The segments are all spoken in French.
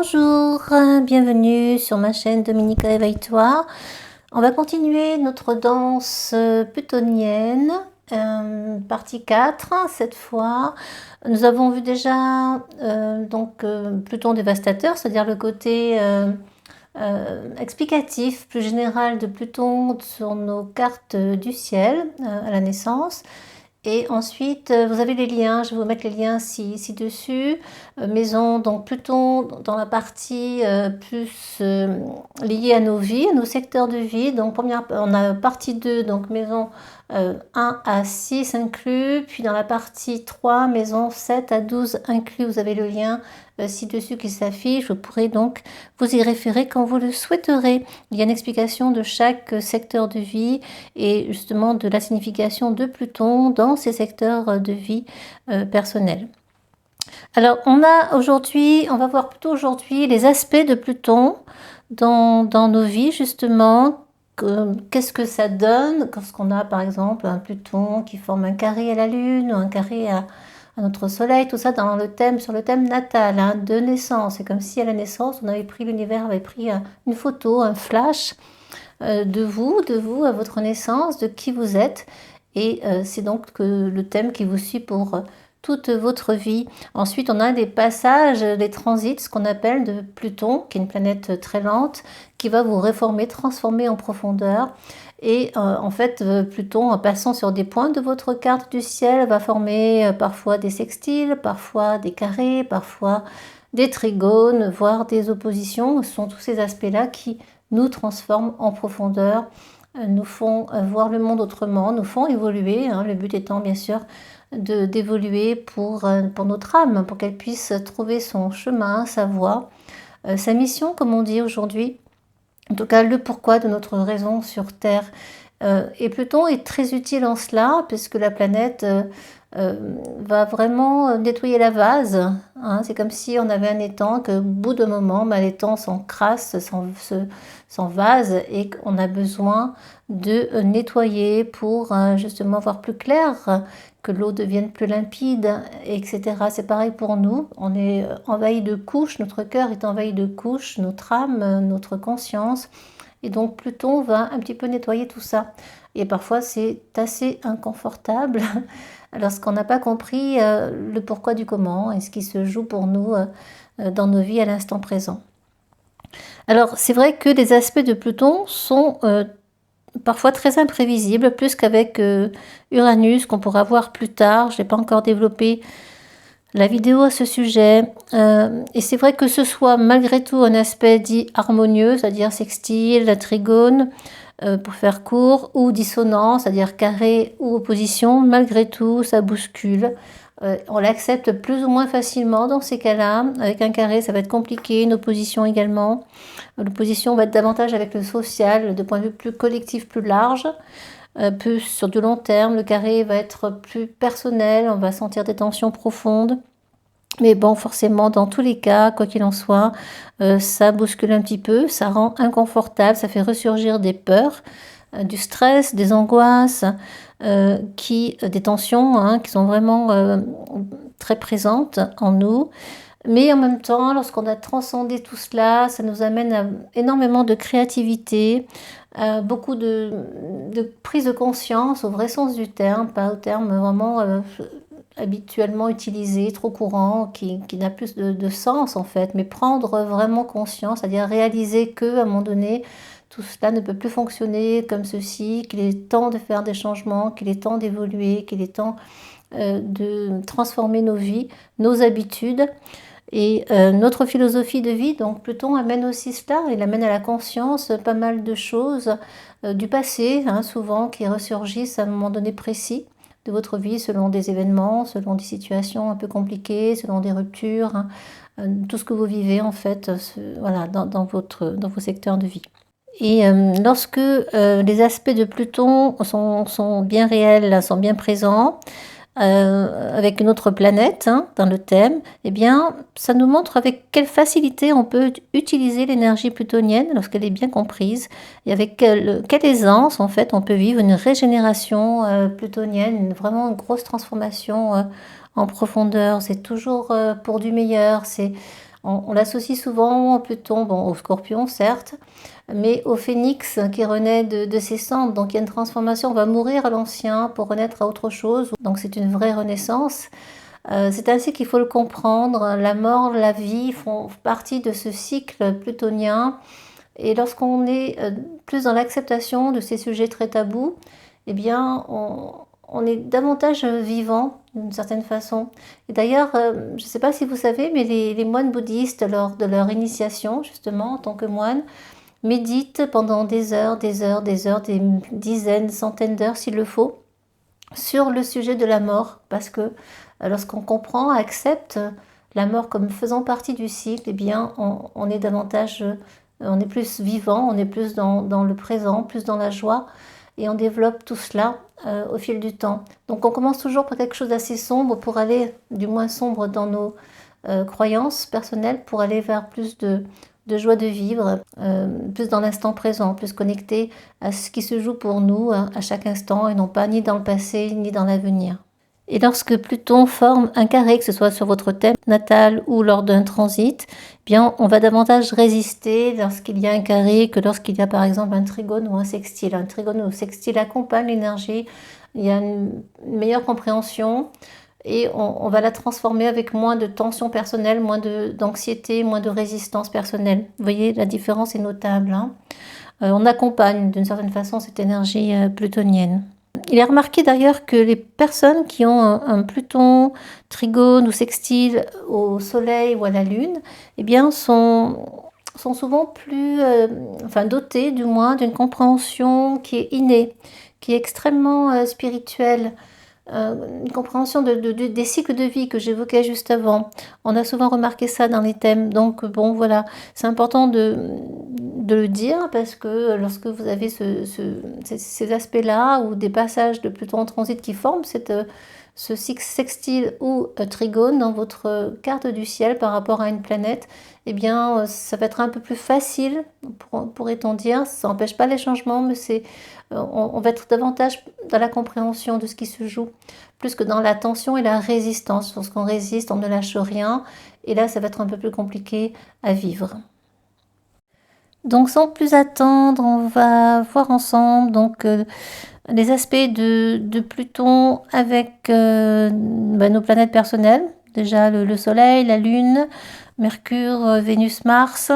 Bonjour, bienvenue sur ma chaîne Dominica Éveille-toi. On va continuer notre danse plutonienne, partie 4 cette fois. Nous avons vu déjà Pluton dévastateur, c'est-à-dire le côté explicatif plus général de Pluton sur nos cartes du ciel à la naissance. Et ensuite, vous avez les liens, je vais vous mettre les liens ci-dessus. Maison, donc Pluton dans la partie plus liée à nos vies, à nos secteurs de vie. Donc on a partie 2, donc maison 1 à 6 inclus. Puis dans la partie 3, maison 7 à 12 inclus. Vous avez le lien ci-dessus qui s'affiche. Vous pourrez donc vous y référer quand vous le souhaiterez. Il y a une explication de chaque secteur de vie et justement de la signification de Pluton dans ces secteurs de vie personnels. Alors on va voir plutôt aujourd'hui les aspects de Pluton dans nos vies justement. Qu'est-ce que ça donne lorsqu'on a par exemple un Pluton qui forme un carré à la Lune ou un carré à notre soleil, tout ça sur le thème natal, de naissance. C'est comme si à la naissance l'univers avait pris une photo, un flash de vous à votre naissance, de qui vous êtes, et c'est donc le thème qui vous suit pour toute votre vie. Ensuite on a des passages, des transits, ce qu'on appelle de Pluton, qui est une planète très lente, qui va vous réformer, transformer en profondeur. Et Pluton, en passant sur des points de votre carte du ciel, va former parfois des sextiles, parfois des carrés, parfois des trigones, voire des oppositions. Ce sont tous ces aspects-là qui nous transforment en profondeur, nous font voir le monde autrement, nous font évoluer, le but étant bien sûr d'évoluer pour notre âme, pour qu'elle puisse trouver son chemin, sa voie, sa mission, comme on dit aujourd'hui. En tout cas, le pourquoi de notre raison sur Terre. Et Pluton est très utile en cela, puisque la planète va vraiment nettoyer la vase. C'est comme si on avait un étang, qu'au bout d'un moment, l'étang s'encrasse, s'envase, et qu'on a besoin de nettoyer pour justement voir plus clair, que l'eau devienne plus limpide, etc. C'est pareil pour nous, on est envahi de couches, notre cœur est envahi de couches, notre âme, notre conscience, et donc Pluton va un petit peu nettoyer tout ça. Et parfois c'est assez inconfortable lorsqu'on n'a pas compris le pourquoi du comment et ce qui se joue pour nous dans nos vies à l'instant présent. Alors c'est vrai que les aspects de Pluton sont parfois très imprévisible, plus qu'avec Uranus, qu'on pourra voir plus tard. Je n'ai pas encore développé la vidéo à ce sujet. Et c'est vrai que ce soit malgré tout un aspect dit harmonieux, c'est-à-dire sextile, trigone, pour faire court, ou dissonant, c'est-à-dire carré ou opposition, malgré tout, ça bouscule. On l'accepte plus ou moins facilement dans ces cas-là. Avec un carré, ça va être compliqué, une opposition également. L'opposition va être davantage avec le social, de point de vue plus collectif, plus large, plus sur du long terme. Le carré va être plus personnel, on va sentir des tensions profondes. Mais bon, forcément, dans tous les cas, quoi qu'il en soit, ça bouscule un petit peu, ça rend inconfortable, ça fait ressurgir des peurs, du stress, des angoisses, des tensions qui sont vraiment très présentes en nous. Mais en même temps, lorsqu'on a transcendé tout cela, ça nous amène à énormément de créativité, beaucoup de prise de conscience au vrai sens du terme, pas au terme vraiment habituellement utilisé, trop courant, qui n'a plus de sens en fait, mais prendre vraiment conscience, c'est-à-dire réaliser qu'à un moment donné, tout cela ne peut plus fonctionner comme ceci, qu'il est temps de faire des changements, qu'il est temps d'évoluer, qu'il est temps de transformer nos vies, nos habitudes. Et notre philosophie de vie, donc Pluton amène aussi cela, il amène à la conscience pas mal de choses du passé, souvent qui ressurgissent à un moment donné précis de votre vie, selon des événements, selon des situations un peu compliquées, selon des ruptures, tout ce que vous vivez en fait, dans vos secteurs de vie. Et lorsque les aspects de Pluton sont bien réels, sont bien présents, avec une autre planète dans le thème, eh bien, ça nous montre avec quelle facilité on peut utiliser l'énergie plutonienne lorsqu'elle est bien comprise et avec quelle aisance en fait on peut vivre une régénération plutonienne, vraiment une grosse transformation en profondeur. C'est toujours pour du meilleur. On l'associe souvent, Pluton, bon, au Scorpion, certes, mais au phénix qui renaît de ses cendres. Donc il y a une transformation, on va mourir à l'ancien pour renaître à autre chose. Donc c'est une vraie renaissance. C'est ainsi qu'il faut le comprendre. La mort, la vie font partie de ce cycle plutonien. Et lorsqu'on est plus dans l'acceptation de ces sujets très tabous, eh bien, on est davantage vivant d'une certaine façon. Et d'ailleurs, je ne sais pas si vous savez, mais les moines bouddhistes, lors de leur initiation, justement, en tant que moines, méditent pendant des heures, des heures, des heures, des dizaines, centaines d'heures s'il le faut, sur le sujet de la mort. Parce que lorsqu'on comprend, accepte la mort comme faisant partie du cycle, eh bien, on est davantage, on est plus vivant, on est plus dans le présent, plus dans la joie, et on développe tout cela au fil du temps. Donc on commence toujours par quelque chose d'assez sombre pour aller, du moins sombre dans nos croyances personnelles, pour aller vers plus de joie de vivre, plus dans l'instant présent, plus connecté à ce qui se joue pour nous à chaque instant, et non pas ni dans le passé ni dans l'avenir. Et lorsque Pluton forme un carré, que ce soit sur votre thème natal ou lors d'un transit, eh bien, on va davantage résister lorsqu'il y a un carré que lorsqu'il y a par exemple un trigone ou un sextile. Un trigone ou un sextile accompagne l'énergie, il y a une meilleure compréhension et on va la transformer avec moins de tension personnelle, moins d'anxiété, moins de résistance personnelle. Vous voyez, la différence est notable, hein. On accompagne d'une certaine façon cette énergie plutonienne. Il est remarqué d'ailleurs que les personnes qui ont un Pluton, trigone ou sextile au Soleil ou à la Lune, eh bien sont souvent plus dotées du moins d'une compréhension qui est innée, qui est extrêmement spirituelle. Une compréhension des cycles de vie que j'évoquais juste avant. On a souvent remarqué ça dans les thèmes. Donc bon, voilà, c'est important de le dire parce que lorsque vous avez ces aspects-là ou des passages de Pluton en transit qui forment ce sextile ou trigone dans votre carte du ciel par rapport à une planète, eh bien, ça va être un peu plus facile, pourrait-on dire. Ça n'empêche pas les changements, mais on va être davantage dans la compréhension de ce qui se joue, plus que dans la tension et la résistance. Lorsqu'on résiste, on ne lâche rien, et là, ça va être un peu plus compliqué à vivre. Donc, sans plus attendre, on va voir ensemble les aspects de Pluton avec nos planètes personnelles. Déjà le Soleil, la Lune, Mercure, Vénus, Mars.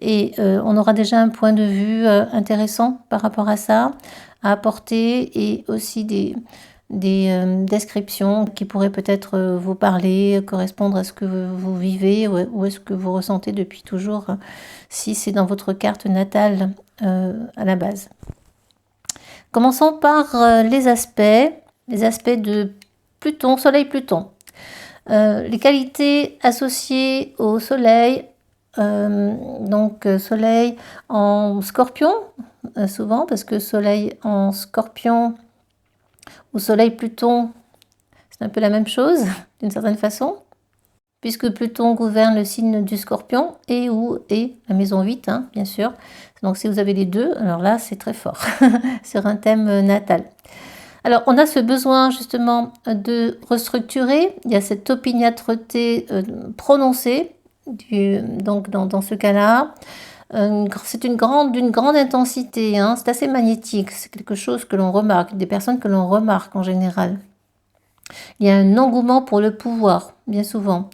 Et on aura déjà un point de vue intéressant par rapport à ça, à apporter, et aussi des descriptions qui pourraient peut-être vous parler, correspondre à ce que vous vivez ou à ce que vous ressentez depuis toujours, si c'est dans votre carte natale à la base. Commençons par les aspects de Pluton, Soleil-Pluton. Les qualités associées au Soleil, Soleil en Scorpion, souvent, parce que Soleil en Scorpion ou Soleil-Pluton, c'est un peu la même chose, d'une certaine façon, puisque Pluton gouverne le signe du Scorpion et la maison 8, hein, bien sûr. Donc si vous avez les deux, alors là, c'est très fort sur un thème natal. Alors, on a ce besoin justement de restructurer. Il y a cette opiniâtreté prononcée, donc dans ce cas-là. C'est d'une grande intensité, hein. C'est assez magnétique, c'est quelque chose que l'on remarque, des personnes que l'on remarque en général. Il y a un engouement pour le pouvoir, bien souvent.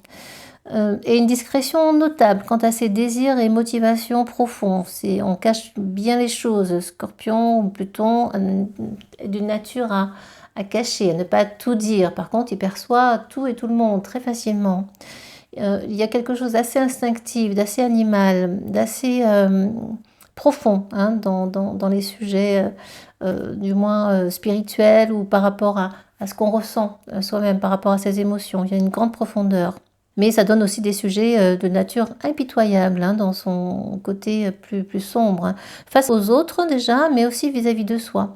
Et une discrétion notable quant à ses désirs et motivations profonds. On cache bien les choses. Scorpion ou Pluton est d'une nature à cacher, à ne pas tout dire. Par contre, il perçoit tout et tout le monde très facilement. Il y a quelque chose d'assez instinctif, d'assez animal, d'assez profond, hein, dans les sujets du moins spirituels, ou par rapport à ce qu'on ressent soi-même, par rapport à ses émotions. Il y a une grande profondeur. Mais ça donne aussi des sujets de nature impitoyable, hein, dans son côté plus sombre, hein, face aux autres déjà, mais aussi vis-à-vis de soi.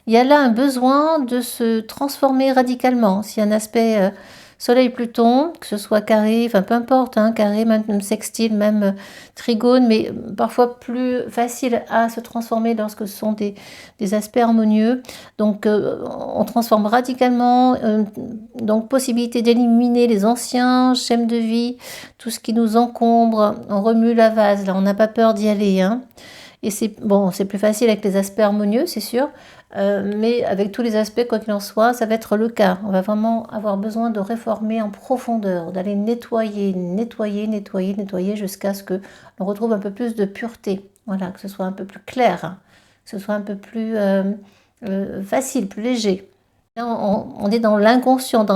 Il y a là un besoin de se transformer radicalement. S'il y a un aspect Soleil-Pluton, que ce soit carré, enfin peu importe, hein, carré, même sextile, même trigone, mais parfois plus facile à se transformer lorsque ce sont des aspects harmonieux. Donc on transforme radicalement, donc possibilité d'éliminer les anciens schèmes de vie, tout ce qui nous encombre, on remue la vase, là on n'a pas peur d'y aller, hein. Et c'est bon, c'est plus facile avec les aspects harmonieux, c'est sûr, mais avec tous les aspects, quoi qu'il en soit, ça va être le cas. On va vraiment avoir besoin de réformer en profondeur, d'aller nettoyer, nettoyer, nettoyer, nettoyer jusqu'à ce que l'on retrouve un peu plus de pureté. Voilà, que ce soit un peu plus clair, hein, que ce soit un peu plus facile, plus léger. Là, on est dans l'inconscient,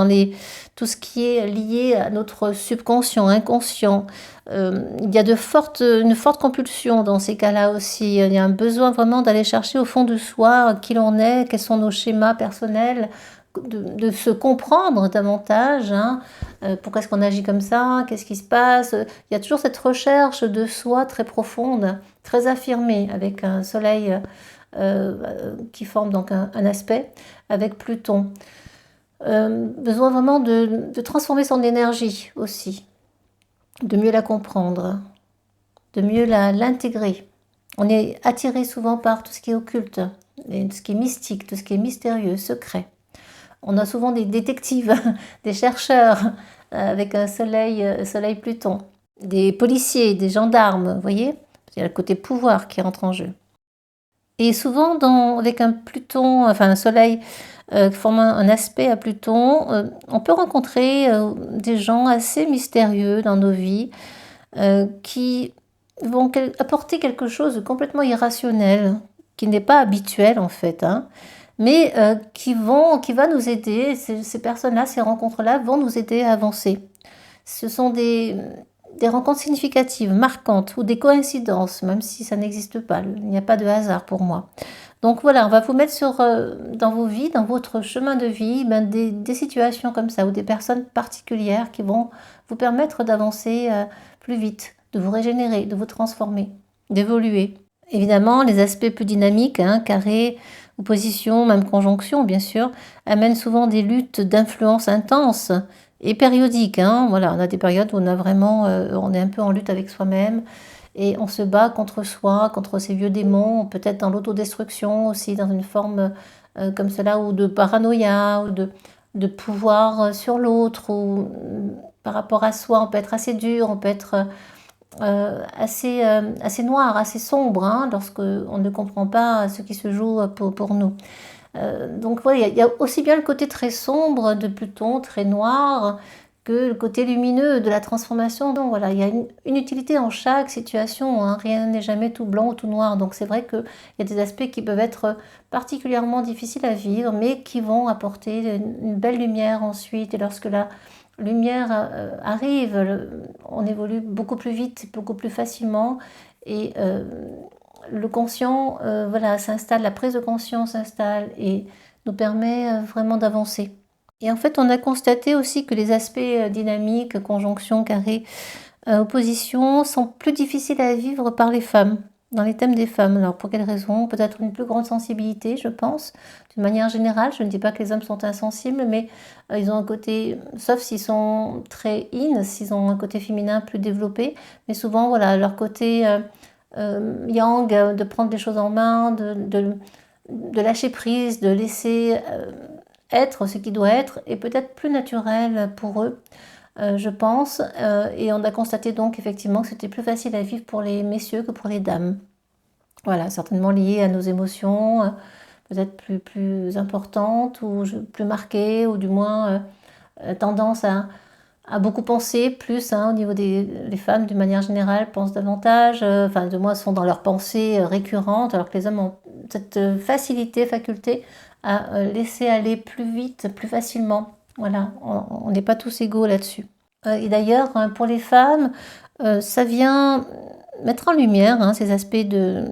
tout ce qui est lié à notre subconscient, inconscient. Il y a une forte compulsion dans ces cas-là aussi. Il y a un besoin vraiment d'aller chercher au fond de soi qui l'on est, quels sont nos schémas personnels, de se comprendre davantage. Hein. Pourquoi est-ce qu'on agit comme ça? Qu'est-ce qui se passe? Il y a toujours cette recherche de soi très profonde, très affirmée, avec un soleil qui forme donc un aspect avec Pluton. Besoin vraiment de transformer son énergie aussi, de mieux la comprendre, de mieux l'intégrer. On est attiré souvent par tout ce qui est occulte, tout ce qui est mystique, tout ce qui est mystérieux, secret. On a souvent des détectives, des chercheurs avec un soleil Pluton, des policiers, des gendarmes, vous voyez? Il y a le côté pouvoir qui entre en jeu. Et souvent, avec un Pluton, enfin un soleil formant un aspect à Pluton, on peut rencontrer des gens assez mystérieux dans nos vies qui vont apporter quelque chose de complètement irrationnel, qui n'est pas habituel en fait, hein, mais qui va nous aider. Ces personnes-là, ces rencontres-là vont nous aider à avancer. Ce sont des rencontres significatives, marquantes, ou des coïncidences, même si ça n'existe pas. Il n'y a pas de hasard pour moi. Donc voilà, on va vous mettre dans vos vies, dans votre chemin de vie, des situations comme ça, ou des personnes particulières qui vont vous permettre d'avancer plus vite, de vous régénérer, de vous transformer, d'évoluer. Évidemment, les aspects plus dynamiques, hein, carré, opposition, même conjonction, bien sûr, amènent souvent des luttes d'influence intenses et périodiques. Hein. Voilà, on a des périodes où on est un peu en lutte avec soi-même et on se bat contre soi, contre ces vieux démons, peut-être dans l'autodestruction aussi, dans une forme comme cela, ou de paranoïa, ou de pouvoir sur l'autre, ou par rapport à soi, on peut être assez dur, on peut être assez noir, assez sombre, hein, lorsque on ne comprend pas ce qui se joue pour nous. Donc voilà, il y a aussi bien le côté très sombre de Pluton, très noir, que le côté lumineux de la transformation. Donc voilà, il y a une utilité en chaque situation, hein, rien n'est jamais tout blanc ou tout noir. Donc c'est vrai qu'il y a des aspects qui peuvent être particulièrement difficiles à vivre, mais qui vont apporter une belle lumière ensuite. Et lorsque la lumière arrive, on évolue beaucoup plus vite, beaucoup plus facilement. Et le conscient, voilà, s'installe, la prise de conscience s'installe et nous permet vraiment d'avancer. Et en fait, on a constaté aussi que les aspects dynamiques, conjonction, carré, opposition, sont plus difficiles à vivre par les femmes, dans les thèmes des femmes. Alors pour quelles raisons? Peut-être une plus grande sensibilité, je pense. D'une manière générale, je ne dis pas que les hommes sont insensibles, mais ils ont un côté, sauf s'ils sont très s'ils ont un côté féminin plus développé, mais souvent, voilà, leur côté yang, de prendre les choses en main, de lâcher prise, de laisser être ce qui doit être, est peut-être plus naturel pour eux, je pense. Et on a constaté donc effectivement que c'était plus facile à vivre pour les messieurs que pour les dames. Voilà, certainement lié à nos émotions, peut-être plus importantes ou plus marquées, ou du moins tendance à beaucoup penser, plus hein, au niveau les femmes d'une manière générale pensent davantage, enfin du moins sont dans leurs pensées récurrentes, alors que les hommes ont cette faculté à laisser aller plus vite, plus facilement. Voilà, on n'est pas tous égaux là-dessus. Et d'ailleurs, hein, pour les femmes, ça vient mettre en lumière hein, ces aspects de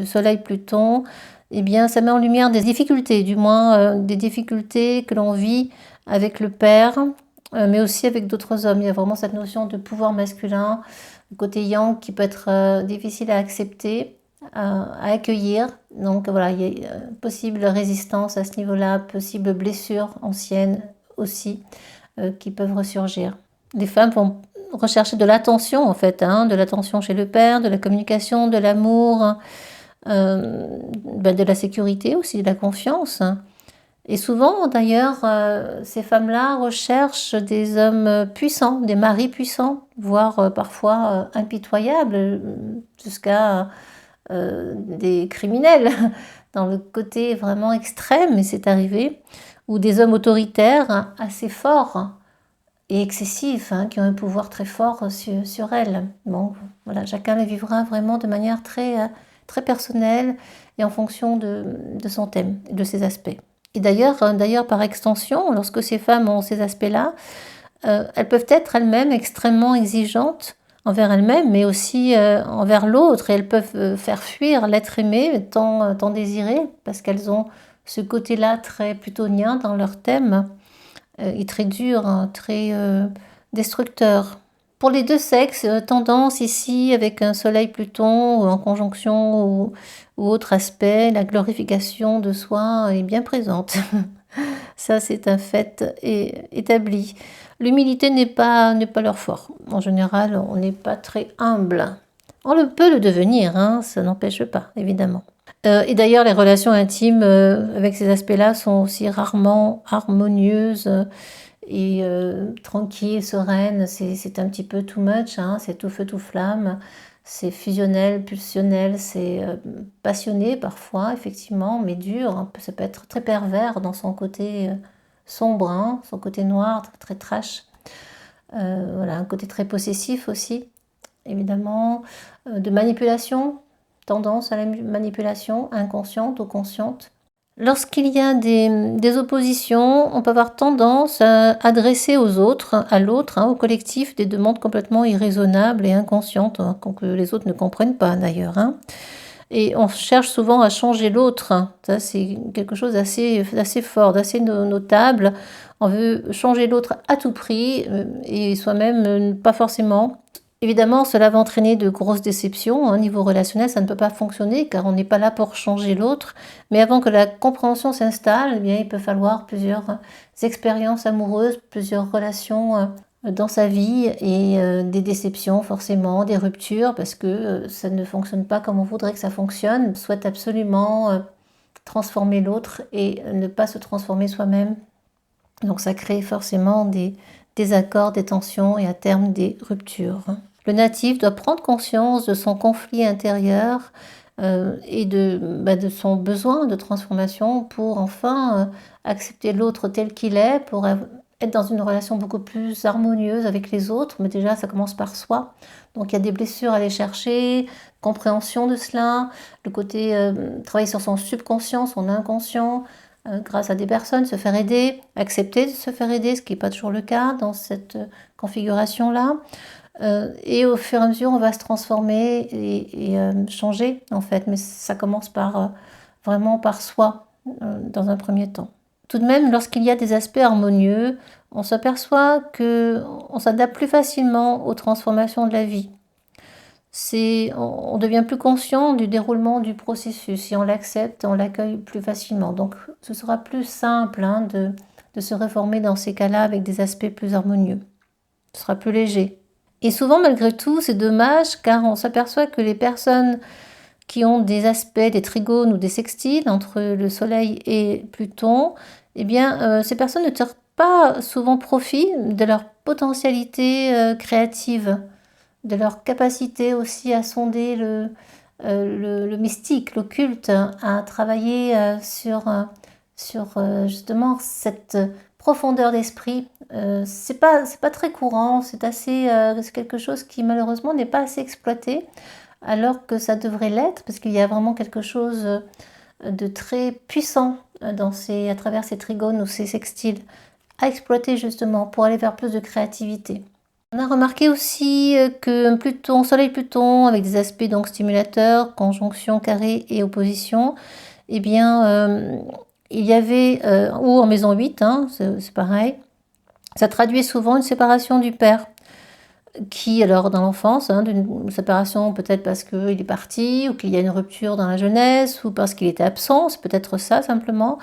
Soleil-Pluton. Eh bien, ça met en lumière des difficultés, du moins des difficultés que l'on vit avec le père, mais aussi avec d'autres hommes. Il y a vraiment cette notion de pouvoir masculin, le côté yang qui peut être difficile à accepter, à accueillir. Donc voilà, il y a possible résistance à ce niveau-là, possible blessure ancienne aussi, qui peuvent ressurgir. Les femmes vont rechercher de l'attention en fait, hein, de l'attention chez le père, de la communication, de l'amour, de la sécurité aussi, de la confiance. Et souvent d'ailleurs, ces femmes-là recherchent des hommes puissants, des maris puissants, voire parfois impitoyables, jusqu'à des criminels, dans le côté vraiment extrême, et c'est arrivé, ou des hommes autoritaires assez forts et excessifs, hein, qui ont un pouvoir très fort sur elles. Bon, voilà, chacun le vivra vraiment de manière très personnelle et en fonction de son thème, de ses aspects. Et d'ailleurs, par extension, lorsque ces femmes ont ces aspects-là, elles peuvent être elles-mêmes extrêmement exigeantes envers elles-mêmes, mais aussi envers l'autre, et elles peuvent faire fuir l'être aimé tant désiré, parce qu'elles ont ce côté-là très plutonien dans leur thème, et très dur, hein, très destructeur. Pour les deux sexes, tendance ici, avec un soleil Pluton, ou en conjonction, ou autre aspect, la glorification de soi est bien présente. Ça, c'est un fait établi. L'humilité n'est pas leur fort. En général, on n'est pas très humble. On peut le devenir, hein, ça n'empêche pas, évidemment. Et d'ailleurs, les relations intimes avec ces aspects-là sont aussi rarement harmonieuses et tranquilles, sereines. C'est un petit peu too much, hein, c'est tout feu, tout flamme. C'est fusionnel, pulsionnel, c'est passionné parfois, effectivement, mais dur. Hein. Ça peut être très pervers dans son côté sombre, hein, son côté noir, très trash. Voilà, un côté très possessif aussi, évidemment. De manipulation, tendance à la manipulation, inconsciente ou consciente. Lorsqu'il y a des oppositions, on peut avoir tendance à adresser à l'autre, hein, au collectif, des demandes complètement irraisonnables et inconscientes, hein, que les autres ne comprennent pas d'ailleurs. Hein. Et on cherche souvent à changer l'autre. Hein. Ça, c'est quelque chose d'assez fort, d'assez notable. On veut changer l'autre à tout prix et soi-même pas forcément. Évidemment, cela va entraîner de grosses déceptions. Au niveau relationnel, ça ne peut pas fonctionner car on n'est pas là pour changer l'autre. Mais avant que la compréhension s'installe, eh bien, il peut falloir plusieurs expériences amoureuses, plusieurs relations dans sa vie et des déceptions forcément, des ruptures parce que ça ne fonctionne pas comme on voudrait que ça fonctionne. On souhaite absolument transformer l'autre et ne pas se transformer soi-même. Donc ça crée forcément des désaccords, des tensions et à terme des ruptures. Le natif doit prendre conscience de son conflit intérieur et de son besoin de transformation pour enfin accepter l'autre tel qu'il est, pour être dans une relation beaucoup plus harmonieuse avec les autres. Mais déjà, ça commence par soi. Donc il y a des blessures à aller chercher, compréhension de cela, le côté travailler sur son subconscient, son inconscient, grâce à des personnes, se faire aider, accepter de se faire aider, ce qui n'est pas toujours le cas dans cette configuration-là. Et au fur et à mesure, on va se transformer et changer, en fait. Mais ça commence vraiment par soi, dans un premier temps. Tout de même, lorsqu'il y a des aspects harmonieux, on s'aperçoit qu'on s'adapte plus facilement aux transformations de la vie. On devient plus conscient du déroulement du processus. Si on l'accepte, on l'accueille plus facilement. Donc, ce sera plus simple hein, de se réformer dans ces cas-là avec des aspects plus harmonieux. Ce sera plus léger. Et souvent, malgré tout, c'est dommage car on s'aperçoit que les personnes qui ont des aspects, des trigones ou des sextiles entre le Soleil et Pluton, eh bien, ces personnes ne tirent pas souvent profit de leur potentialité créative, de leur capacité aussi à sonder le mystique, l'occulte, à travailler sur justement cette profondeur d'esprit. C'est pas très courant, c'est quelque chose qui malheureusement n'est pas assez exploité, alors que ça devrait l'être, parce qu'il y a vraiment quelque chose de très puissant à travers ces trigones ou ces sextiles, à exploiter justement pour aller vers plus de créativité. On a remarqué aussi que Soleil Pluton, avec des aspects donc stimulateurs, conjonction, carré et opposition, eh bien, il y avait, ou en maison 8, hein, c'est pareil, ça traduit souvent une séparation du père. qui alors dans l'enfance, hein, d'une séparation peut-être parce qu'il est parti ou qu'il y a une rupture dans la jeunesse ou parce qu'il était absent, c'est peut-être ça simplement,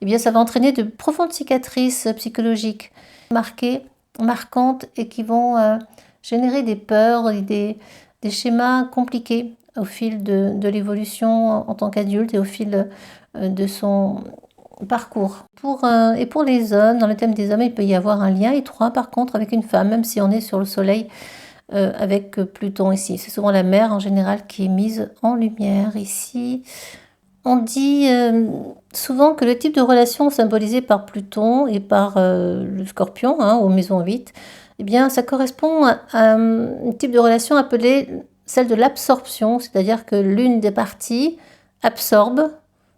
eh bien ça va entraîner de profondes cicatrices psychologiques marquées, marquantes et qui vont générer des peurs et des schémas compliqués au fil de l'évolution en tant qu'adulte et au fil de son parcours. Et pour les hommes, dans le thème des hommes, il peut y avoir un lien étroit par contre avec une femme, même si on est sur le soleil avec Pluton ici. C'est souvent la mère en général qui est mise en lumière ici. On dit souvent que le type de relation symbolisé par Pluton et par le Scorpion, hein, aux maisons 8, eh bien, ça correspond à un type de relation appelée celle de l'absorption, c'est-à-dire que l'une des parties absorbe,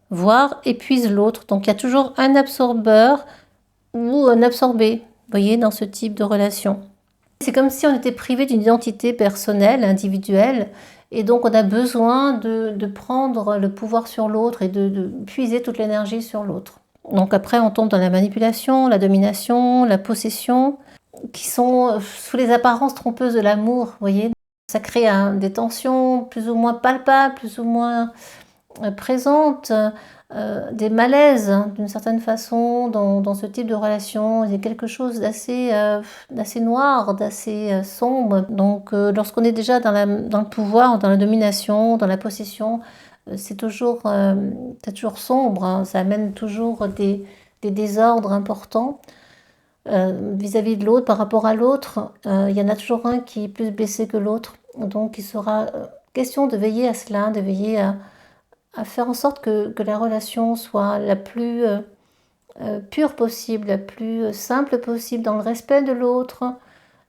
voire épuise l'autre. Donc il y a toujours un absorbeur ou un absorbé, vous voyez, dans ce type de relation. C'est comme si on était privé d'une identité personnelle, individuelle, et donc on a besoin de prendre le pouvoir sur l'autre et de puiser toute l'énergie sur l'autre. Donc après on tombe dans la manipulation, la domination, la possession, qui sont sous les apparences trompeuses de l'amour, vous voyez. Ça crée des tensions plus ou moins palpables, plus ou moins présentes, des malaises hein, d'une certaine façon dans ce type de relation. Il y a quelque chose d'assez noir, d'assez sombre. Donc lorsqu'on est déjà dans le pouvoir, dans la domination, dans la possession, c'est toujours sombre, hein. Ça amène toujours des désordres importants vis-à-vis de l'autre, par rapport à l'autre. Il y en a toujours un qui est plus blessé que l'autre. Donc il sera question de veiller à cela, de veiller à faire en sorte que la relation soit la plus pure possible, la plus simple possible, dans le respect de l'autre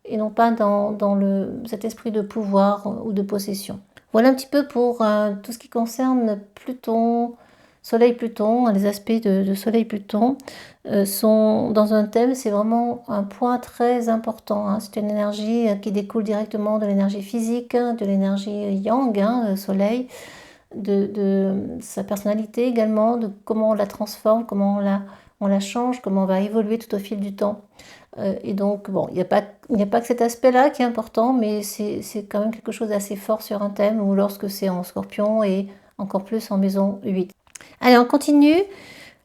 et non pas dans cet esprit de pouvoir ou de possession. Voilà un petit peu pour tout ce qui concerne Pluton, Soleil-Pluton. Les aspects de Soleil-Pluton sont dans un thème, c'est vraiment un point très important, hein. C'est une énergie qui découle directement de l'énergie physique, de l'énergie yang, hein, Soleil, de sa personnalité également, de comment on la transforme, comment on la change, comment on va évoluer tout au fil du temps. Et donc, bon, il n'y a pas que cet aspect-là qui est important, mais c'est quand même quelque chose d'assez fort sur un thème, ou lorsque c'est en Scorpion et encore plus en maison 8. Allez, on continue.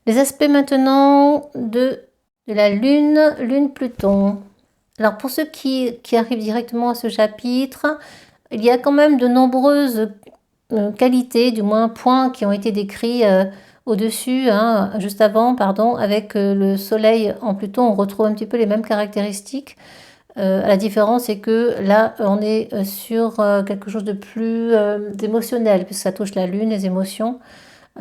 Les aspects maintenant de la Lune Pluton. Alors, pour ceux qui arrivent directement à ce chapitre, il y a quand même de nombreuses qualités, du moins points qui ont été décrits au-dessus, hein, juste avant, pardon, avec le soleil en Pluton, on retrouve un petit peu les mêmes caractéristiques. La différence, c'est que là, on est sur quelque chose de plus émotionnel, puisque ça touche la lune, les émotions,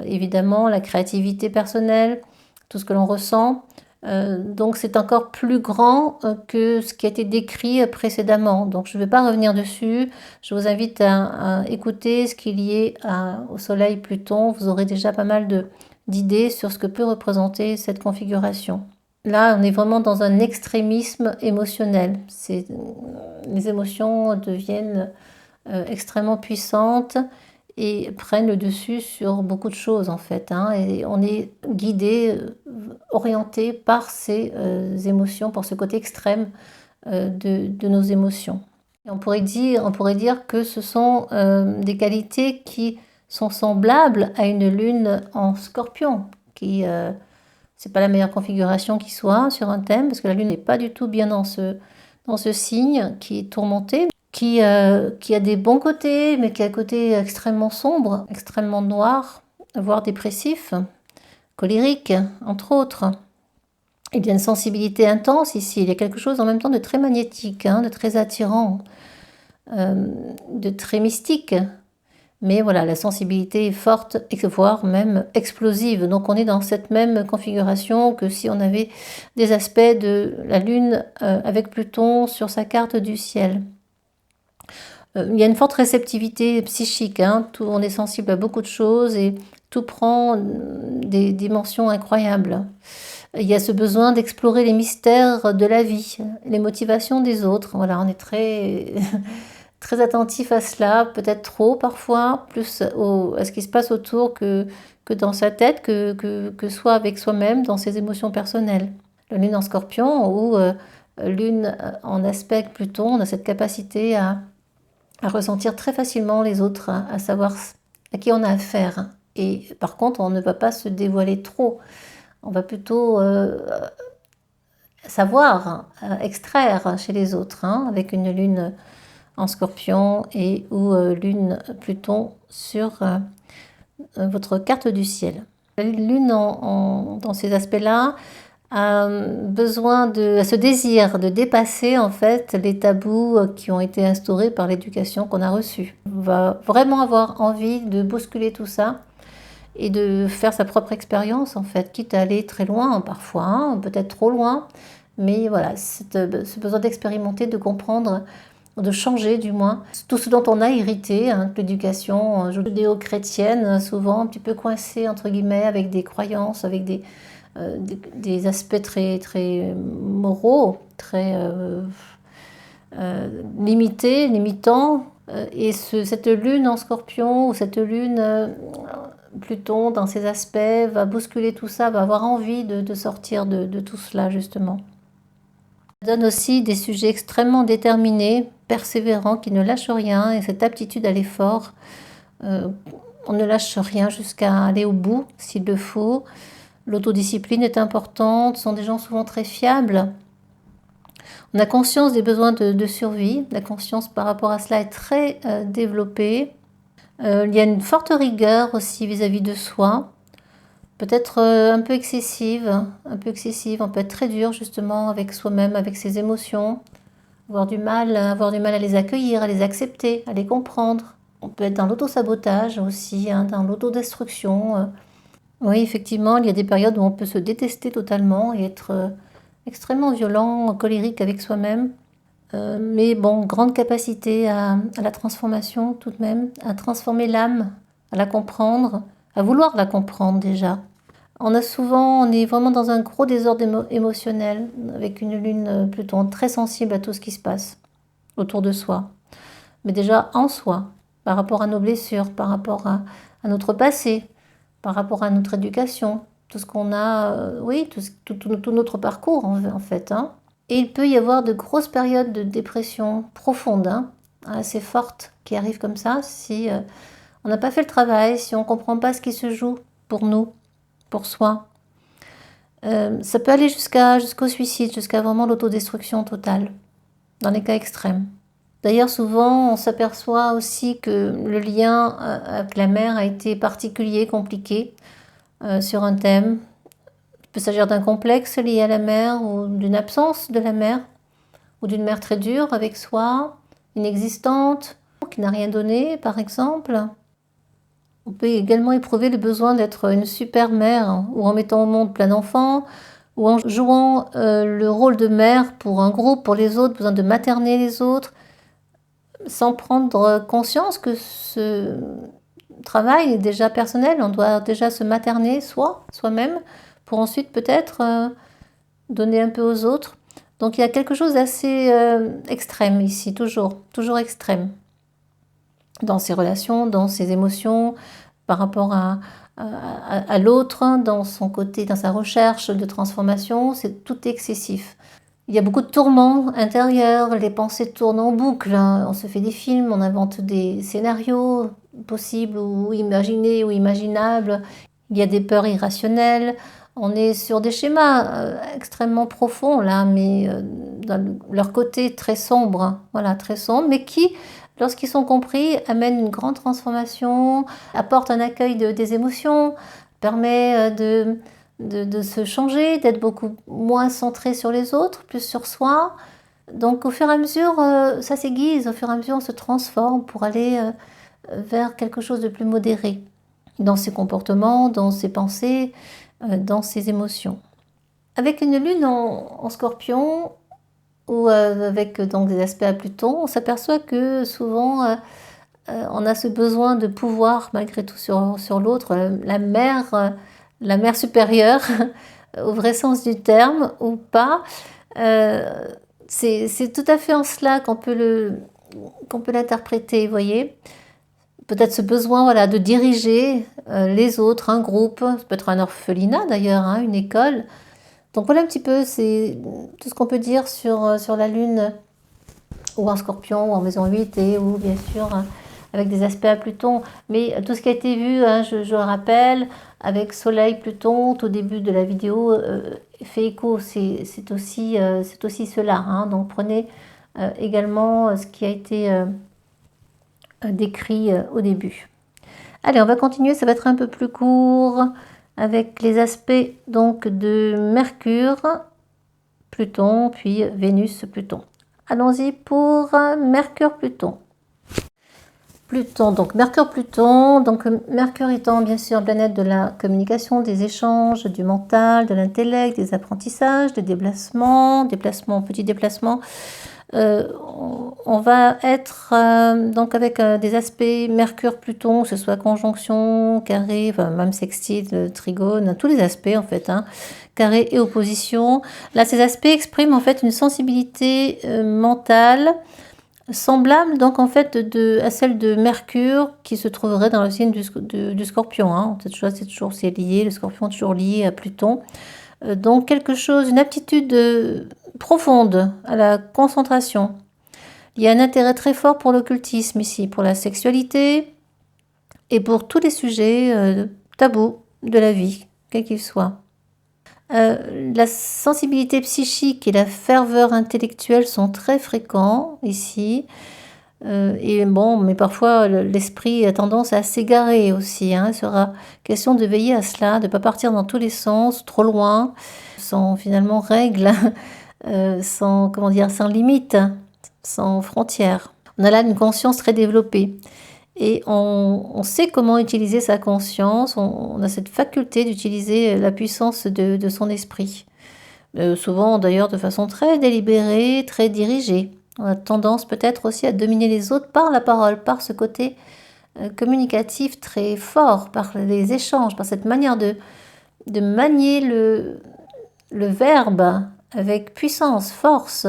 évidemment, la créativité personnelle, tout ce que l'on ressent. Donc c'est encore plus grand que ce qui a été décrit précédemment. Donc je ne vais pas revenir dessus. Je vous invite à écouter ce qu'il y est au Soleil Pluton. Vous aurez déjà pas mal d'idées sur ce que peut représenter cette configuration. Là, on est vraiment dans un extrémisme émotionnel. Les émotions deviennent extrêmement puissantes et prennent le dessus sur beaucoup de choses en fait, hein, et on est guidé, orienté par ces émotions, par ce côté extrême de nos émotions. Et on pourrait dire que ce sont des qualités qui sont semblables à une lune en Scorpion, qui c'est pas la meilleure configuration qui soit sur un thème, parce que la lune n'est pas du tout bien dans ce signe qui est tourmenté, qui a des bons côtés, mais qui a un côté extrêmement sombre, extrêmement noir, voire dépressif, colérique, entre autres. Il y a une sensibilité intense ici, il y a quelque chose en même temps de très magnétique, hein, de très attirant, de très mystique. Mais voilà, la sensibilité est forte, voire même explosive. Donc on est dans cette même configuration que si on avait des aspects de la Lune avec Pluton sur sa carte du ciel. Il y a une forte réceptivité psychique, hein. On est sensible à beaucoup de choses et tout prend des dimensions incroyables. Il y a ce besoin d'explorer les mystères de la vie, les motivations des autres. Voilà, on est très, très attentif à cela, peut-être trop parfois, plus à ce qui se passe autour que dans sa tête, que soit avec soi-même, dans ses émotions personnelles. La lune en Scorpion, où Lune en aspect Pluton, on a cette capacité à ressentir très facilement les autres, hein, à savoir à qui on a affaire. Et par contre, on ne va pas se dévoiler trop. On va plutôt savoir, extraire chez les autres, hein, avec une lune en Scorpion et ou lune Pluton sur votre carte du ciel. La lune dans ces aspects-là a besoin de ce désir de dépasser en fait les tabous qui ont été instaurés par l'éducation qu'on a reçue. On va vraiment avoir envie de bousculer tout ça et de faire sa propre expérience en fait, quitte à aller très loin parfois, hein, peut-être trop loin, mais voilà, ce besoin d'expérimenter, de comprendre, de changer du moins tout ce dont on a hérité, hein, l'éducation judéo-chrétienne, souvent un petit peu coincée entre guillemets avec des croyances, avec des aspects très, très moraux, très limités, limitants. Et cette lune en Scorpion ou cette lune Pluton dans ses aspects va bousculer tout ça, va avoir envie de sortir de tout cela justement. Ça donne aussi des sujets extrêmement déterminés, persévérants, qui ne lâchent rien, et cette aptitude à l'effort, on ne lâche rien jusqu'à aller au bout s'il le faut. L'autodiscipline est importante, ce sont des gens souvent très fiables. On a conscience des besoins de survie, la conscience par rapport à cela est très développée. Il y a une forte rigueur aussi vis-à-vis de soi, peut-être un peu excessive, on peut être très dur justement avec soi-même, avec ses émotions, avoir du mal à les accueillir, à les accepter, à les comprendre. On peut être dans l'autosabotage aussi, hein, dans l'autodestruction. Oui, effectivement, il y a des périodes où on peut se détester totalement et être extrêmement violent, colérique avec soi-même. Mais bon, grande capacité à la transformation tout de même, à transformer l'âme, à la comprendre, à vouloir la comprendre déjà. On est vraiment dans un gros désordre émotionnel, avec une lune Pluton très sensible à tout ce qui se passe autour de soi. Mais déjà en soi, par rapport à nos blessures, par rapport à notre passé, par rapport à notre éducation, tout ce qu'on a, oui, tout notre parcours en fait. Hein. Et il peut y avoir de grosses périodes de dépression profonde, hein, assez fortes, qui arrivent comme ça, si on n'a pas fait le travail, si on ne comprend pas ce qui se joue pour nous, pour soi. Ça peut aller jusqu'au suicide, jusqu'à vraiment l'autodestruction totale, dans les cas extrêmes. D'ailleurs, souvent, on s'aperçoit aussi que le lien avec la mère a été particulier, compliqué, sur un thème. Il peut s'agir d'un complexe lié à la mère ou d'une absence de la mère, ou d'une mère très dure avec soi, inexistante, qui n'a rien donné, par exemple. On peut également éprouver le besoin d'être une super mère, ou en mettant au monde plein d'enfants, ou en jouant le rôle de mère pour un groupe, pour les autres, besoin de materner les autres, sans prendre conscience que ce travail est déjà personnel, on doit déjà se materner soi-même, pour ensuite peut-être donner un peu aux autres. Donc il y a quelque chose d'assez extrême ici, toujours extrême. Dans ses relations, dans ses émotions, par rapport à l'autre, dans son côté, dans sa recherche de transformation, c'est tout excessif. Il y a beaucoup de tourments intérieurs, les pensées tournent en boucle, hein. On se fait des films, on invente des scénarios possibles ou imaginés ou imaginables. Il y a des peurs irrationnelles. On est sur des schémas extrêmement profonds là, mais dans leur côté très sombre, hein. Voilà, très sombre, mais qui, lorsqu'ils sont compris, amènent une grande transformation, apportent un accueil des émotions, permet de se changer, d'être beaucoup moins centré sur les autres, plus sur soi. Donc au fur et à mesure, ça s'aiguise, au fur et à mesure on se transforme pour aller vers quelque chose de plus modéré dans ses comportements, dans ses pensées, dans ses émotions. Avec une lune en Scorpion, ou avec donc des aspects à Pluton, on s'aperçoit que souvent on a ce besoin de pouvoir malgré tout sur l'autre, la mère supérieure, au vrai sens du terme, ou pas. C'est tout à fait en cela qu'on peut l'interpréter, vous voyez. Peut-être ce besoin voilà, de diriger les autres, un groupe, ça peut être un orphelinat d'ailleurs, hein, une école, Donc voilà un petit peu, c'est tout ce qu'on peut dire sur la Lune ou en Scorpion ou en maison 8 et ou bien sûr avec des aspects à Pluton. Mais tout ce qui a été vu, hein, je le rappelle, avec Soleil, Pluton, au début de la vidéo, fait écho, c'est aussi cela. Hein. Donc prenez également ce qui a été décrit au début. Allez, on va continuer, ça va être un peu plus court avec les aspects donc de Mercure, Pluton, puis Vénus, Pluton. Allons-y pour Mercure-Pluton. Pluton, donc Mercure-Pluton, donc Mercure étant bien sûr planète de la communication, des échanges, du mental, de l'intellect, des apprentissages, des déplacements, petits déplacements. On va être donc avec des aspects Mercure-Pluton, que ce soit conjonction, carré, enfin, même sextile, trigone, tous les aspects en fait, hein, carré et opposition. Là, ces aspects expriment en fait une sensibilité mentale semblable donc en fait à celle de Mercure qui se trouverait dans le signe du Scorpion. Hein. C'est lié, le Scorpion est toujours lié à Pluton. Donc quelque chose, une aptitude profonde à la concentration. Il y a un intérêt très fort pour l'occultisme ici, pour la sexualité et pour tous les sujets tabous de la vie, quels qu'ils soient. La sensibilité psychique et la ferveur intellectuelle sont très fréquents ici. Et bon, mais parfois l'esprit a tendance à s'égarer aussi. Hein. Il sera question de veiller à cela, de ne pas partir dans tous les sens, trop loin, sans finalement règles, sans limite, sans frontières. On a là une conscience très développée. Et on sait comment utiliser sa conscience, on a cette faculté d'utiliser la puissance de son esprit. Souvent d'ailleurs de façon très délibérée, très dirigée. On a tendance peut-être aussi à dominer les autres par la parole, par ce côté communicatif très fort, par les échanges, par cette manière de manier le verbe avec puissance, force,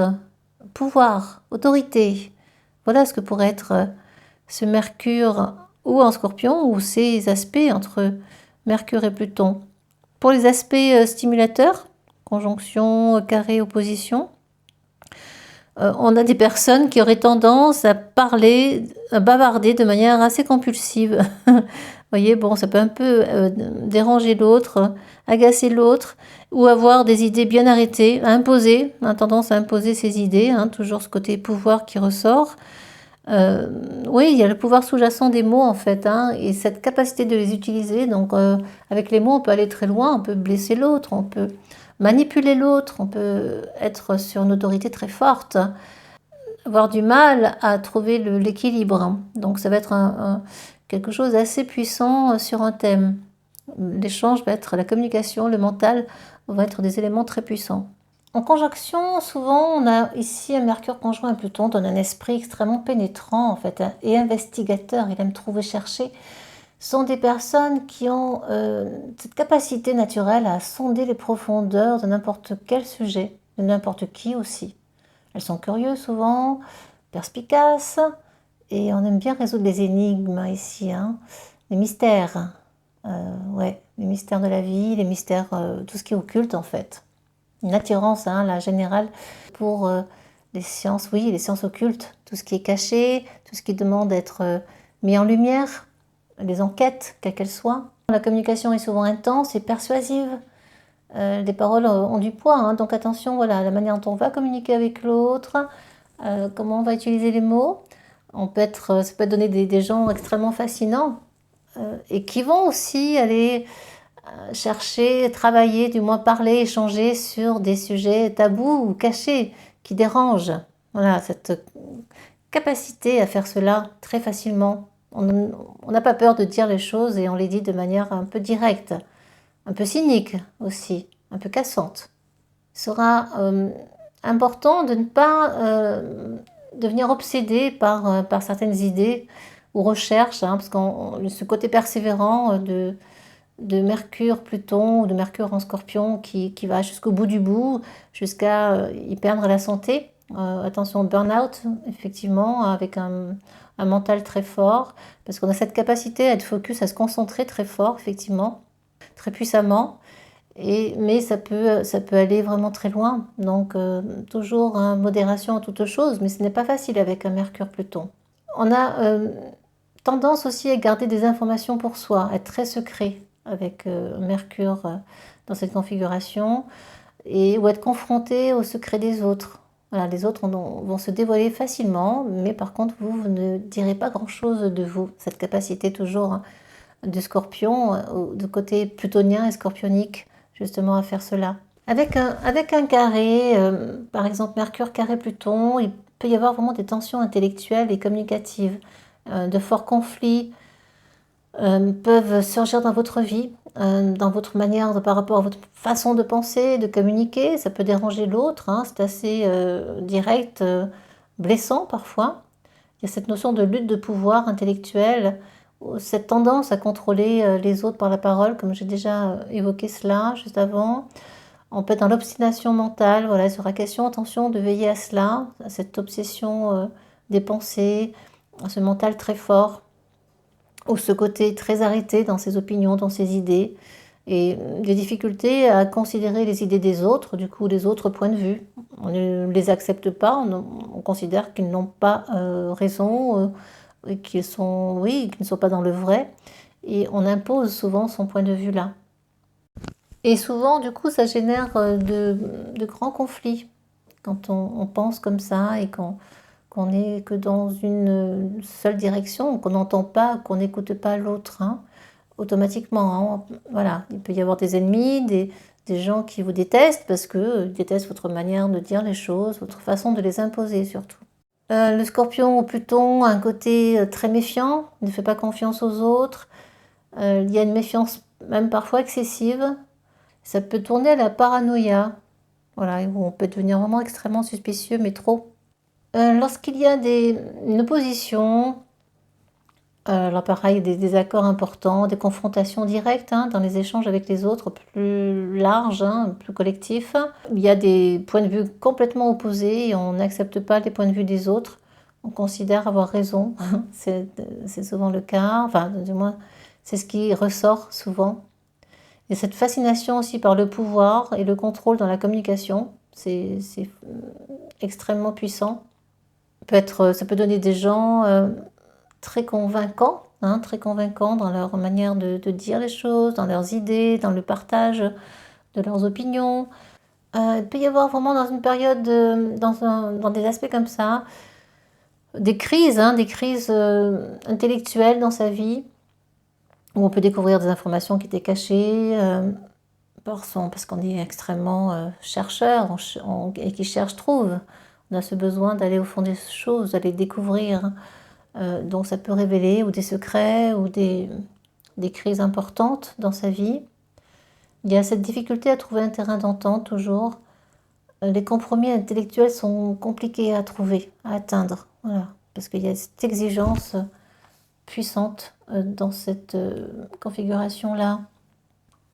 pouvoir, autorité. Voilà ce que pourrait être ce Mercure ou en Scorpion ou ces aspects entre Mercure et Pluton. Pour les aspects stimulateurs, conjonction, carré, opposition, on a des personnes qui auraient tendance à parler, à bavarder de manière assez compulsive. Vous voyez, bon, ça peut un peu déranger l'autre, agacer l'autre, ou avoir des idées bien arrêtées, à imposer, on a tendance à imposer ses idées, hein, toujours ce côté pouvoir qui ressort. Oui, il y a le pouvoir sous-jacent des mots en fait, hein, et cette capacité de les utiliser. Donc, avec les mots, on peut aller très loin, on peut blesser l'autre, on peut manipuler l'autre, on peut être sur une autorité très forte, avoir du mal à trouver l'équilibre. Donc, ça va être quelque chose d'assez puissant sur un thème. L'échange va être la communication, le mental vont être des éléments très puissants. En conjonction, souvent, on a ici un Mercure conjoint à Pluton, donne un esprit extrêmement pénétrant en fait, hein, et investigateur. Il aime trouver, chercher. Ce sont des personnes qui ont cette capacité naturelle à sonder les profondeurs de n'importe quel sujet, de n'importe qui aussi. Elles sont curieuses souvent, perspicaces, et on aime bien résoudre les énigmes ici, hein, les mystères. Ouais, les mystères de la vie, les mystères, tout ce qui est occulte en fait. Une attirance, hein, la générale, pour les sciences, oui, les sciences occultes, tout ce qui est caché, tout ce qui demande d'être mis en lumière, les enquêtes, quelles qu'elles soient. La communication est souvent intense et persuasive. Les paroles ont du poids, hein, donc attention, voilà, la manière dont on va communiquer avec l'autre, comment on va utiliser les mots. Ça peut donner des gens extrêmement fascinants et qui vont aussi aller chercher, travailler, du moins parler, échanger sur des sujets tabous ou cachés qui dérangent. Voilà, cette capacité à faire cela très facilement. On n'a pas peur de dire les choses et on les dit de manière un peu directe, un peu cynique aussi, un peu cassante. Il sera important de ne pas devenir obsédé par certaines idées ou recherches, hein, parce que ce côté persévérant de Mercure, Pluton ou de Mercure en Scorpion qui va jusqu'au bout du bout, jusqu'à y perdre la santé. Attention au burn-out, effectivement, avec un mental très fort, parce qu'on a cette capacité à être focus, à se concentrer très fort, effectivement, très puissamment. Mais ça peut aller vraiment très loin. Donc toujours modération en toutes choses, mais ce n'est pas facile avec un Mercure-Pluton. On a tendance aussi à garder des informations pour soi, à être très secret avec Mercure dans cette configuration, ou être confronté au secret des autres. Voilà, les autres vont se dévoiler facilement, mais par contre, vous ne direz pas grand-chose de vous. Cette capacité toujours du Scorpion, de côté plutonien et scorpionique, justement à faire cela. Avec un carré, par exemple Mercure carré Pluton, il peut y avoir vraiment des tensions intellectuelles et communicatives. De forts conflits peuvent surgir dans votre vie, dans votre manière, par rapport à votre façon de penser, de communiquer. Ça peut déranger l'autre, hein, c'est assez direct, blessant parfois. Il y a cette notion de lutte de pouvoir intellectuel, cette tendance à contrôler les autres par la parole, comme j'ai déjà évoqué cela juste avant. On peut être dans l'obstination mentale, voilà, il sera question, attention, de veiller à cela, à cette obsession des pensées, à ce mental très fort, ou ce côté très arrêté dans ses opinions, dans ses idées, et des difficultés à considérer les idées des autres, du coup les autres points de vue. On ne les accepte pas, on considère qu'ils n'ont pas raison, et qu'ils sont, oui, qu'ils ne sont pas dans le vrai, et on impose souvent son point de vue là. Et souvent, du coup, ça génère de grands conflits quand on pense comme ça et qu'on n'est que dans une seule direction, qu'on n'entend pas, qu'on n'écoute pas l'autre, hein, automatiquement. Hein. Voilà, il peut y avoir des ennemis, des gens qui vous détestent parce qu'ils détestent votre manière de dire les choses, votre façon de les imposer surtout. Le Scorpion ou Pluton a un côté très méfiant, ne fait pas confiance aux autres. Il y a une méfiance même parfois excessive. Ça peut tourner à la paranoïa, voilà, où on peut devenir vraiment extrêmement suspicieux, mais trop. Lorsqu'il y a une opposition, alors pareil, des désaccords importants, des confrontations directes hein, dans les échanges avec les autres, plus larges, hein, plus collectifs, il y a des points de vue complètement opposés et on n'accepte pas les points de vue des autres. On considère avoir raison, c'est souvent le cas, enfin du moins c'est ce qui ressort souvent. Il y a cette fascination aussi par le pouvoir et le contrôle dans la communication, c'est extrêmement puissant. Ça peut donner des gens très convaincants, hein, très convaincants dans leur manière de dire les choses, dans leurs idées, dans le partage de leurs opinions. Il peut y avoir vraiment dans une période, dans des aspects comme ça, des crises intellectuelles dans sa vie, où on peut découvrir des informations qui étaient cachées, parce qu'on est extrêmement chercheur et qui cherche trouve. On a ce besoin d'aller au fond des choses, d'aller découvrir. Donc ça peut révéler ou des secrets ou des crises importantes dans sa vie. Il y a cette difficulté à trouver un terrain d'entente toujours. Les compromis intellectuels sont compliqués à trouver, à atteindre. Voilà. Parce qu'il y a cette exigence puissante dans cette configuration-là.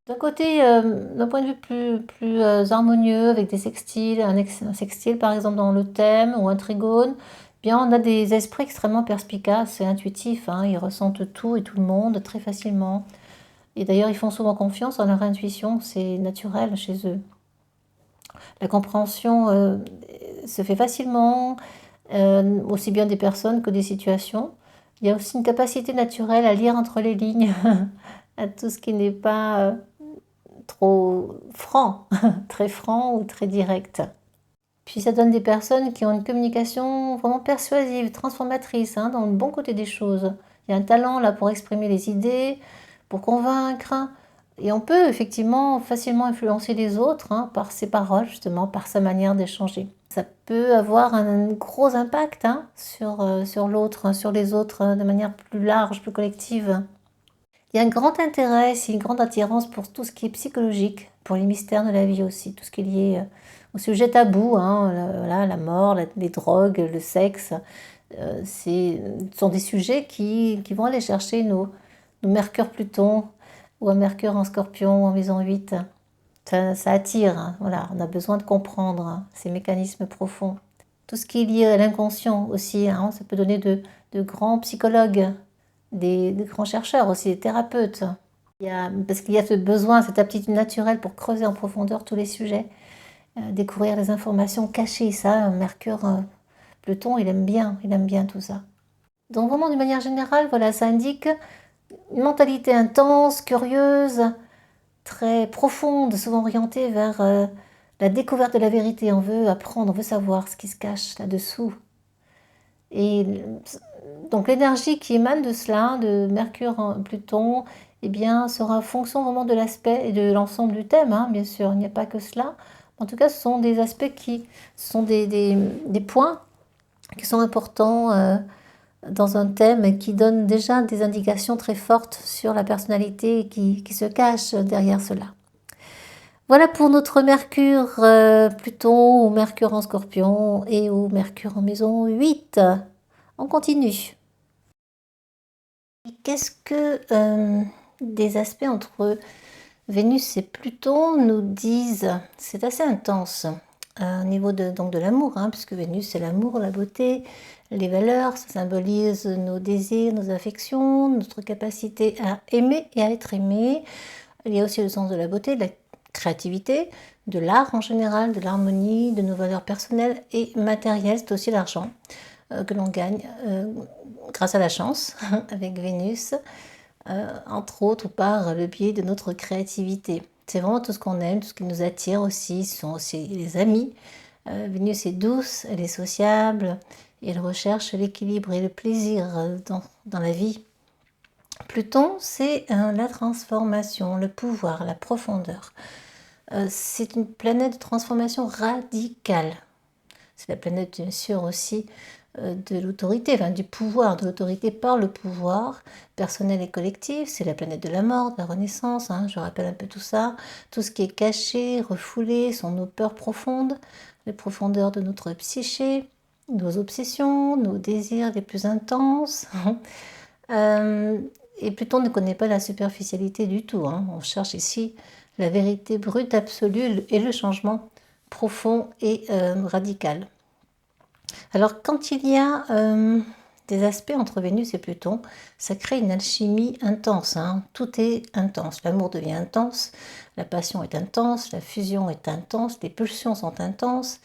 D'un côté, d'un point de vue plus harmonieux, avec des sextiles, un sextile par exemple dans le thème, ou un trigone, bien on a des esprits extrêmement perspicaces et intuitifs, hein, ils ressentent tout et tout le monde très facilement. Et d'ailleurs, ils font souvent confiance en leur intuition, c'est naturel chez eux. La compréhension se fait facilement, aussi bien des personnes que des situations. Il y a aussi une capacité naturelle à lire entre les lignes, à tout ce qui n'est pas trop franc, très franc ou très direct. Puis ça donne des personnes qui ont une communication vraiment persuasive, transformatrice, hein, dans le bon côté des choses. Il y a un talent là pour exprimer les idées, pour convaincre, et on peut effectivement facilement influencer les autres hein, par ses paroles, justement, par sa manière d'échanger. Ça peut avoir un gros impact hein, sur l'autre, sur les autres, de manière plus large, plus collective. Il y a un grand intérêt, c'est une grande attirance pour tout ce qui est psychologique, pour les mystères de la vie aussi, tout ce qui est lié au sujet tabou, hein, la mort, les drogues, le sexe. Ce sont des sujets qui vont aller chercher nos Mercure-Pluton ou un Mercure en Scorpion ou en maison 8. Ça attire, hein, voilà, on a besoin de comprendre hein, ces mécanismes profonds. Tout ce qui est lié à l'inconscient aussi, hein, ça peut donner de grands psychologues, des grands chercheurs aussi, des thérapeutes. Parce qu'il y a ce besoin, cette aptitude naturelle pour creuser en profondeur tous les sujets, découvrir les informations cachées. Ça, Mercure, Pluton, il aime bien tout ça. Donc vraiment, d'une manière générale, voilà, ça indique une mentalité intense, curieuse, très profonde, souvent orientée vers la découverte de la vérité. On veut apprendre, on veut savoir ce qui se cache là-dessous. Et donc l'énergie qui émane de cela, de Mercure en Pluton, eh bien, sera en fonction vraiment de l'aspect et de l'ensemble du thème, hein, bien sûr. Il n'y a pas que cela. En tout cas, ce sont des aspects ce sont des points qui sont importants dans un thème et qui donnent déjà des indications très fortes sur la personnalité qui se cache derrière cela. Voilà pour notre Mercure Pluton ou Mercure en Scorpion et ou Mercure en maison 8. On continue. Qu'est-ce que des aspects entre Vénus et Pluton nous disent? C'est assez intense au niveau donc de l'amour, hein, puisque Vénus c'est l'amour, la beauté, les valeurs, ça symbolise nos désirs, nos affections, notre capacité à aimer et à être aimé. Il y a aussi le sens de la beauté, de la créativité, de l'art en général, de l'harmonie, de nos valeurs personnelles et matérielles, c'est aussi l'argent que l'on gagne grâce à la chance avec Vénus, entre autres par le biais de notre créativité. C'est vraiment tout ce qu'on aime, tout ce qui nous attire aussi, ce sont aussi les amis. Vénus est douce, elle est sociable, et elle recherche l'équilibre et le plaisir dans la vie. Pluton, c'est la transformation, le pouvoir, la profondeur. C'est une planète de transformation radicale. C'est la planète, bien sûr, aussi de l'autorité, enfin du pouvoir, de l'autorité par le pouvoir personnel et collectif. C'est la planète de la mort, de la renaissance, hein, je rappelle un peu tout ça. Tout ce qui est caché, refoulé, sont nos peurs profondes, les profondeurs de notre psyché, nos obsessions, nos désirs les plus intenses. Et Pluton ne connaît pas la superficialité du tout, hein. On cherche ici la vérité brute absolue et le changement profond et radical. Alors quand il y a des aspects entre Vénus et Pluton, ça crée une alchimie intense, hein. Tout est intense, l'amour devient intense, la passion est intense, la fusion est intense, les pulsions sont intenses.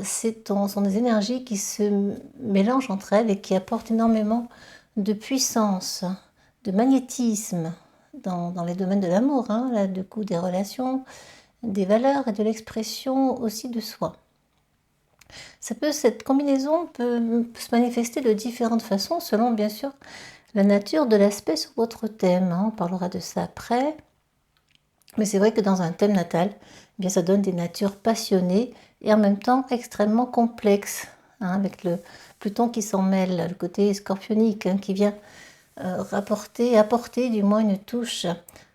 Sont des énergies qui se mélangent entre elles et qui apportent énormément de puissance, de magnétisme dans les domaines de l'amour, hein, là, du coup des relations, des valeurs et de l'expression aussi de soi. Cette combinaison peut se manifester de différentes façons selon bien sûr la nature de l'aspect sur votre thème, hein. On parlera de ça après. Mais c'est vrai que dans un thème natal, eh bien ça donne des natures passionnées et en même temps extrêmement complexes, hein, avec le Pluton qui s'en mêle, le côté scorpionique, hein, qui vient apporter du moins une touche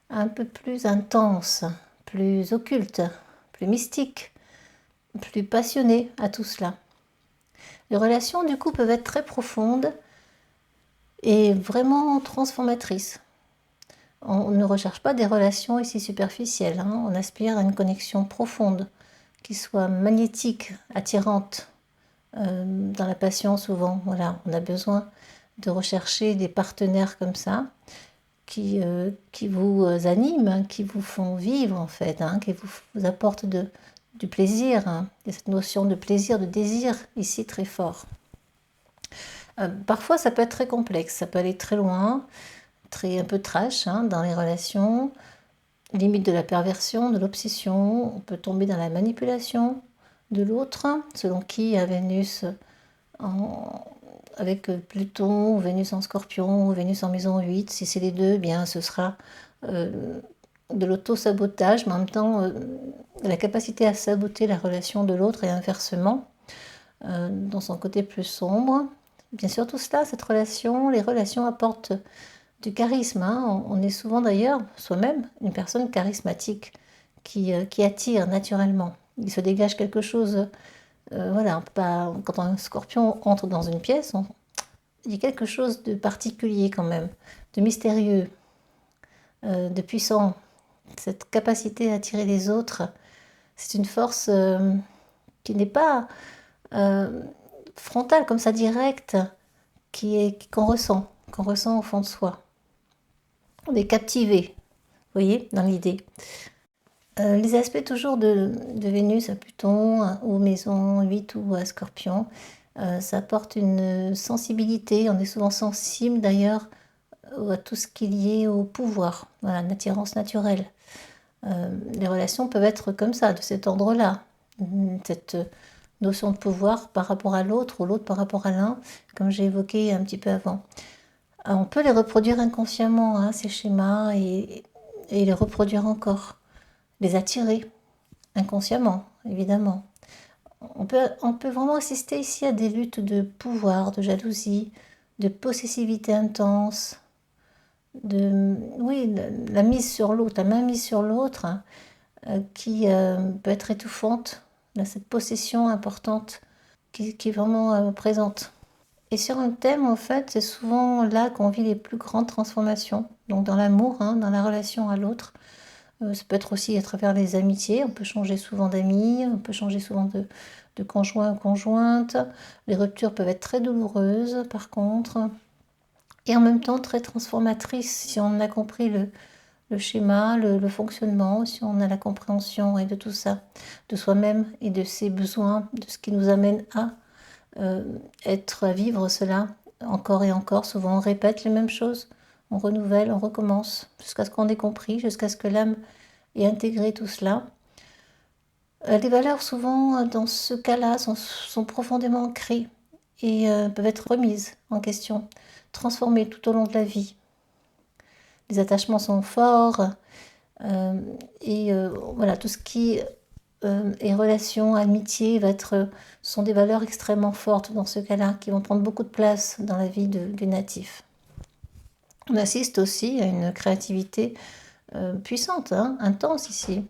un peu plus intense, plus occulte, plus mystique, plus passionnée à tout cela. Les relations du coup peuvent être très profondes et vraiment transformatrices. On ne recherche pas des relations ici superficielles, hein. On aspire à une connexion profonde, qui soit magnétique, attirante, dans la passion souvent. Voilà, on a besoin de rechercher des partenaires comme ça, qui vous animent, hein, qui vous font vivre en fait, hein, qui vous apportent du plaisir. Hein. Il y a cette notion de plaisir, de désir ici très fort. Parfois ça peut être très complexe, ça peut aller très loin, un peu trash, hein, dans les relations, limite de la perversion, de l'obsession, on peut tomber dans la manipulation de l'autre, selon qui a Vénus avec Pluton, ou Vénus en Scorpion, ou Vénus en maison 8, si c'est les deux, eh bien ce sera de l'auto-sabotage, mais en même temps la capacité à saboter la relation de l'autre et inversement, dans son côté plus sombre. Bien sûr, tout cela, les relations apportent du charisme, hein. On est souvent d'ailleurs soi-même une personne charismatique qui attire naturellement. Il se dégage quelque chose, voilà, quand un scorpion entre dans une pièce, il y a quelque chose de particulier quand même, de mystérieux, de puissant. Cette capacité à attirer les autres, c'est une force qui n'est pas frontale comme ça, directe, qu'on ressent au fond de soi. On est captivé voyez, dans l'idée. Les aspects toujours de Vénus à Pluton ou maison 8 ou à Scorpion, ça apporte une sensibilité. On est souvent sensible d'ailleurs à tout ce qui est lié au pouvoir, voilà, une attirance naturelle. Les relations peuvent être comme ça, de cet ordre-là. Cette notion de pouvoir par rapport à l'autre ou l'autre par rapport à l'un, comme j'ai évoqué un petit peu avant. On peut les reproduire inconsciemment, hein, ces schémas, et les reproduire encore, les attirer inconsciemment, évidemment. On peut vraiment assister ici à des luttes de pouvoir, de jalousie, de possessivité intense, oui, la mise sur l'autre, la main mise sur l'autre, hein, qui peut être étouffante, là, cette possession importante qui est vraiment présente. Et sur un thème, en fait, c'est souvent là qu'on vit les plus grandes transformations. Donc dans l'amour, hein, dans la relation à l'autre. Ça peut être aussi à travers les amitiés. On peut changer souvent d'amis, on peut changer souvent de conjoint ou conjointe. Les ruptures peuvent être très douloureuses, par contre. Et en même temps très transformatrices si on a compris le schéma, le fonctionnement, si on a la compréhension et de tout ça, de soi-même et de ses besoins, de ce qui nous amène à vivre cela encore et encore. Souvent on répète les mêmes choses, on renouvelle, on recommence, jusqu'à ce qu'on ait compris, jusqu'à ce que l'âme ait intégré tout cela. Les valeurs souvent dans ce cas-là sont profondément ancrées et peuvent être remises en question, transformées tout au long de la vie. Les attachements sont forts et voilà, tout ce qui et relations, amitié, sont des valeurs extrêmement fortes dans ce cas-là, qui vont prendre beaucoup de place dans la vie du natif. On assiste aussi à une créativité puissante, hein, intense ici.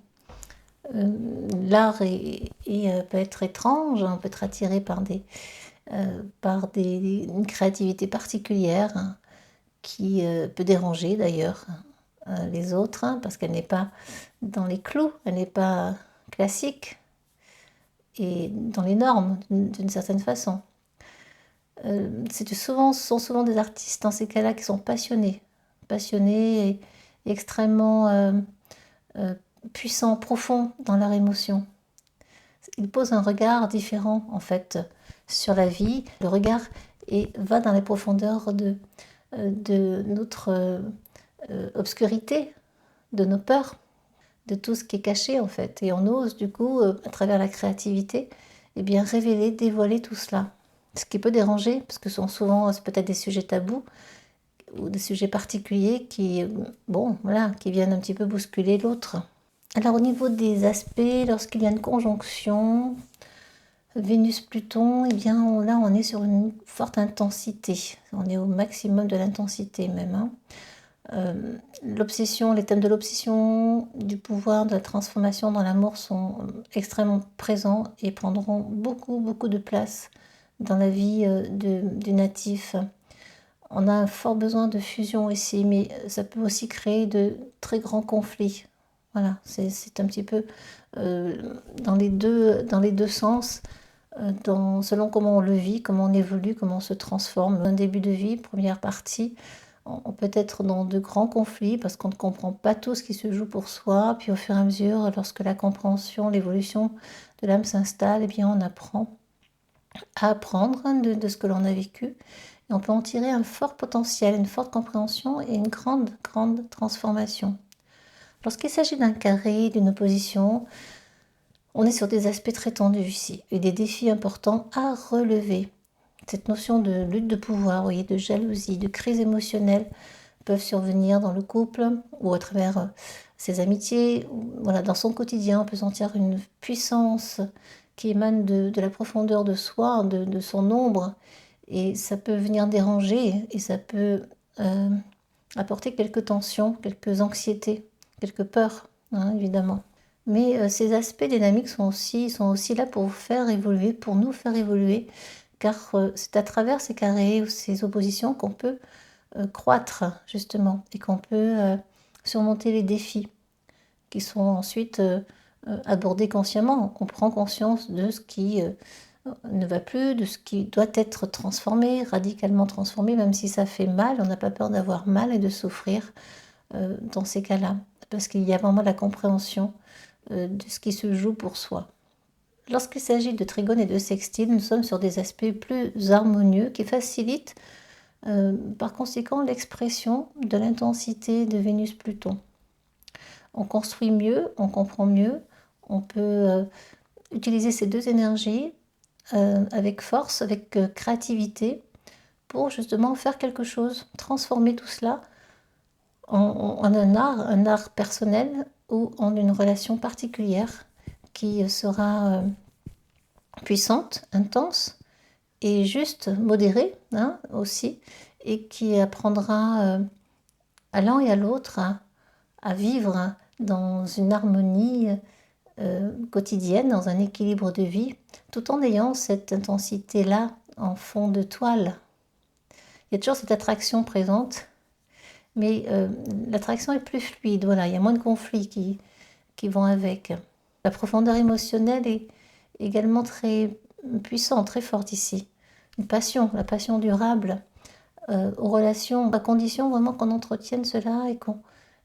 L'art peut être étrange, on peut être attiré par une créativité particulière, hein, qui peut déranger d'ailleurs les autres, hein, parce qu'elle n'est pas dans les clous, elle n'est pas classique et dans les normes d'une certaine façon. Ce sont souvent des artistes dans ces cas-là qui sont passionnés et extrêmement puissants, profonds dans leur émotion. Ils posent un regard différent en fait sur la vie. Le regard va dans les profondeurs de notre obscurité, de nos peurs, de tout ce qui est caché en fait. Et on ose du coup, à travers la créativité, eh bien, révéler, dévoiler tout cela. Ce qui peut déranger, parce que ce sont souvent peut-être des sujets tabous ou des sujets particuliers qui viennent un petit peu bousculer l'autre. Alors au niveau des aspects, lorsqu'il y a une conjonction Vénus-Pluton, eh bien là on est sur une forte intensité. On est au maximum de l'intensité même, hein. Les thèmes de l'obsession, du pouvoir, de la transformation dans l'amour sont extrêmement présents et prendront beaucoup, beaucoup de place dans la vie du natif. On a un fort besoin de fusion ici, mais ça peut aussi créer de très grands conflits. Voilà, c'est un petit peu dans les deux sens, selon comment on le vit, comment on évolue, comment on se transforme. Un début de vie, première partie, on peut être dans de grands conflits parce qu'on ne comprend pas tout ce qui se joue pour soi. Puis au fur et à mesure, lorsque la compréhension, l'évolution de l'âme s'installe, eh bien on apprend à apprendre de ce que l'on a vécu. Et on peut en tirer un fort potentiel, une forte compréhension et une grande, grande transformation. Lorsqu'il s'agit d'un carré, d'une opposition, on est sur des aspects très tendus ici et des défis importants à relever. Cette notion de lutte de pouvoir, vous voyez, de jalousie, de crise émotionnelle peuvent survenir dans le couple ou à travers ses amitiés. Voilà, dans son quotidien, on peut sentir une puissance qui émane de la profondeur de soi, de son ombre. Et ça peut venir déranger et ça peut apporter quelques tensions, quelques anxiétés, quelques peurs, hein, évidemment. Mais ces aspects dynamiques sont aussi là pour faire évoluer, pour nous faire évoluer, car c'est à travers ces carrés ou ces oppositions qu'on peut croître, justement, et qu'on peut surmonter les défis qui sont ensuite abordés consciemment. On prend conscience de ce qui ne va plus, de ce qui doit être transformé, radicalement transformé, même si ça fait mal. On n'a pas peur d'avoir mal et de souffrir dans ces cas-là, parce qu'il y a vraiment la compréhension de ce qui se joue pour soi. Lorsqu'il s'agit de trigone et de sextile, nous sommes sur des aspects plus harmonieux qui facilitent par conséquent l'expression de l'intensité de Vénus-Pluton. On construit mieux, on comprend mieux, on peut utiliser ces deux énergies avec force, avec créativité, pour justement faire quelque chose, transformer tout cela en un art personnel ou en une relation particulière qui sera puissante, intense et juste, modérée hein, aussi, et qui apprendra à l'un et à l'autre à vivre dans une harmonie quotidienne, dans un équilibre de vie, tout en ayant cette intensité-là en fond de toile. Il y a toujours cette attraction présente, mais l'attraction est plus fluide, voilà, il y a moins de conflits qui vont avec. La profondeur émotionnelle est également très puissante, très forte ici. Une passion, la passion durable aux relations, à condition vraiment qu'on entretienne cela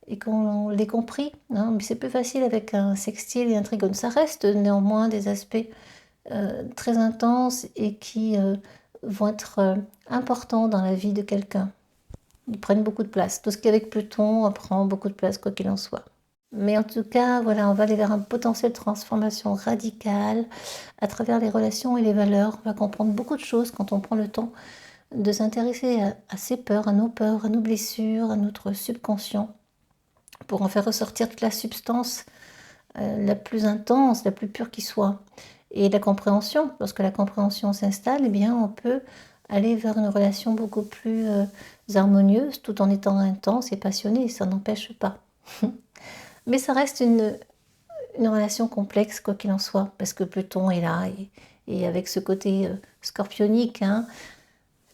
et qu'on l'ait compris. Hein. Mais c'est plus facile avec un sextile et un trigone. Ça reste néanmoins des aspects très intenses et qui vont être importants dans la vie de quelqu'un. Ils prennent beaucoup de place. Tout ce qui est avec Pluton prend beaucoup de place, quoi qu'il en soit. Mais en tout cas, voilà, on va aller vers un potentiel de transformation radicale à travers les relations et les valeurs. On va comprendre beaucoup de choses quand on prend le temps de s'intéresser à ses peurs, à nos blessures, à notre subconscient, pour en faire ressortir toute la substance la plus intense, la plus pure qui soit. Et la compréhension, lorsque la compréhension s'installe, eh bien, on peut aller vers une relation beaucoup plus harmonieuse, tout en étant intense et passionné, ça n'empêche pas. Mais ça reste une relation complexe, quoi qu'il en soit, parce que Pluton est là, et avec ce côté scorpionique, hein,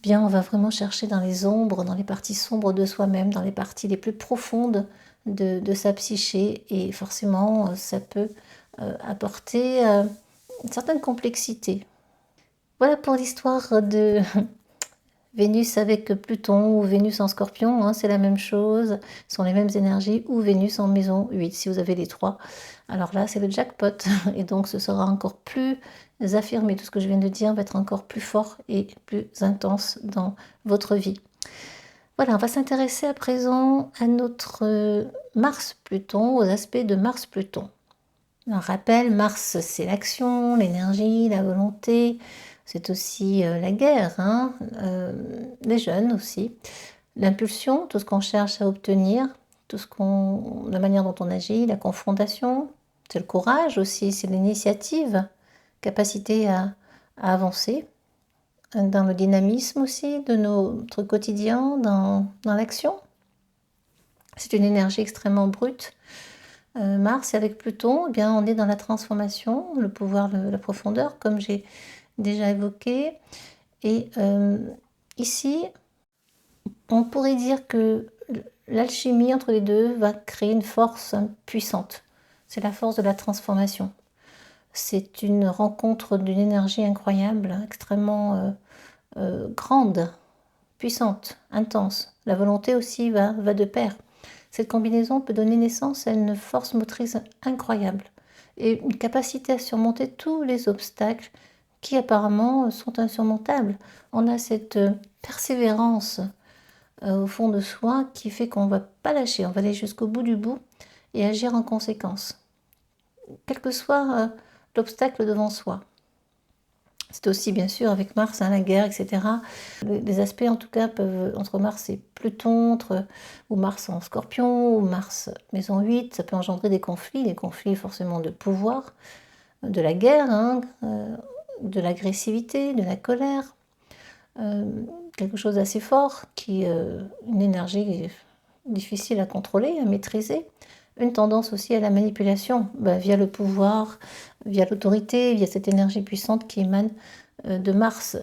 bien, on va vraiment chercher dans les ombres, dans les parties sombres de soi-même, dans les parties les plus profondes de sa psyché, et forcément, ça peut apporter une certaine complexité. Voilà pour l'histoire de Vénus avec Pluton ou Vénus en Scorpion, hein, c'est la même chose, ce sont les mêmes énergies, ou Vénus en maison 8, si vous avez les trois. Alors là, c'est le jackpot, et donc ce sera encore plus affirmé. Tout ce que je viens de dire va être encore plus fort et plus intense dans votre vie. Voilà, on va s'intéresser à présent à notre Mars-Pluton, aux aspects de Mars-Pluton. Un rappel, Mars, c'est l'action, l'énergie, la volonté, c'est aussi la guerre, hein, les jeunes aussi, l'impulsion, tout ce qu'on cherche à obtenir, la manière dont on agit, la confrontation, c'est le courage aussi, c'est l'initiative, capacité à avancer, dans le dynamisme aussi de notre quotidien, dans l'action. C'est une énergie extrêmement brute. Mars, avec Pluton, eh bien, on est dans la transformation, le pouvoir, la profondeur, comme j'ai déjà évoqué. Et ici, on pourrait dire que l'alchimie entre les deux va créer une force puissante. C'est la force de la transformation. C'est une rencontre d'une énergie incroyable, extrêmement grande, puissante, intense. La volonté aussi va de pair. Cette combinaison peut donner naissance à une force motrice incroyable et une capacité à surmonter tous les obstacles qui apparemment sont insurmontables. On a cette persévérance au fond de soi qui fait qu'on ne va pas lâcher, on va aller jusqu'au bout du bout et agir en conséquence, quel que soit l'obstacle devant soi. C'est aussi bien sûr avec Mars, hein, la guerre, etc. Les aspects en tout cas peuvent, entre Mars et Pluton, ou Mars en Scorpion, ou Mars maison 8, ça peut engendrer des conflits forcément de pouvoir, de la guerre, hein, de l'agressivité, de la colère, quelque chose d'assez fort, une énergie difficile à contrôler, à maîtriser. Une tendance aussi à la manipulation, via le pouvoir, via l'autorité, via cette énergie puissante qui émane de Mars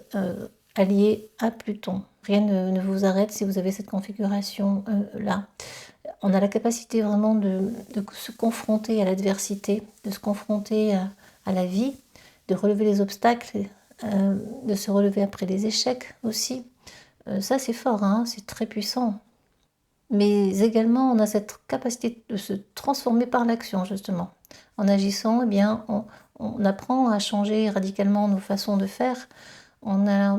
allié à Pluton. Rien ne vous arrête si vous avez cette configuration-là. On a la capacité vraiment de se confronter à l'adversité, de se confronter à la vie, de relever les obstacles, de se relever après les échecs aussi. Ça c'est fort, hein, c'est très puissant. mais également on a cette capacité de se transformer par l'action justement. En agissant, eh bien, on apprend à changer radicalement nos façons de faire. On a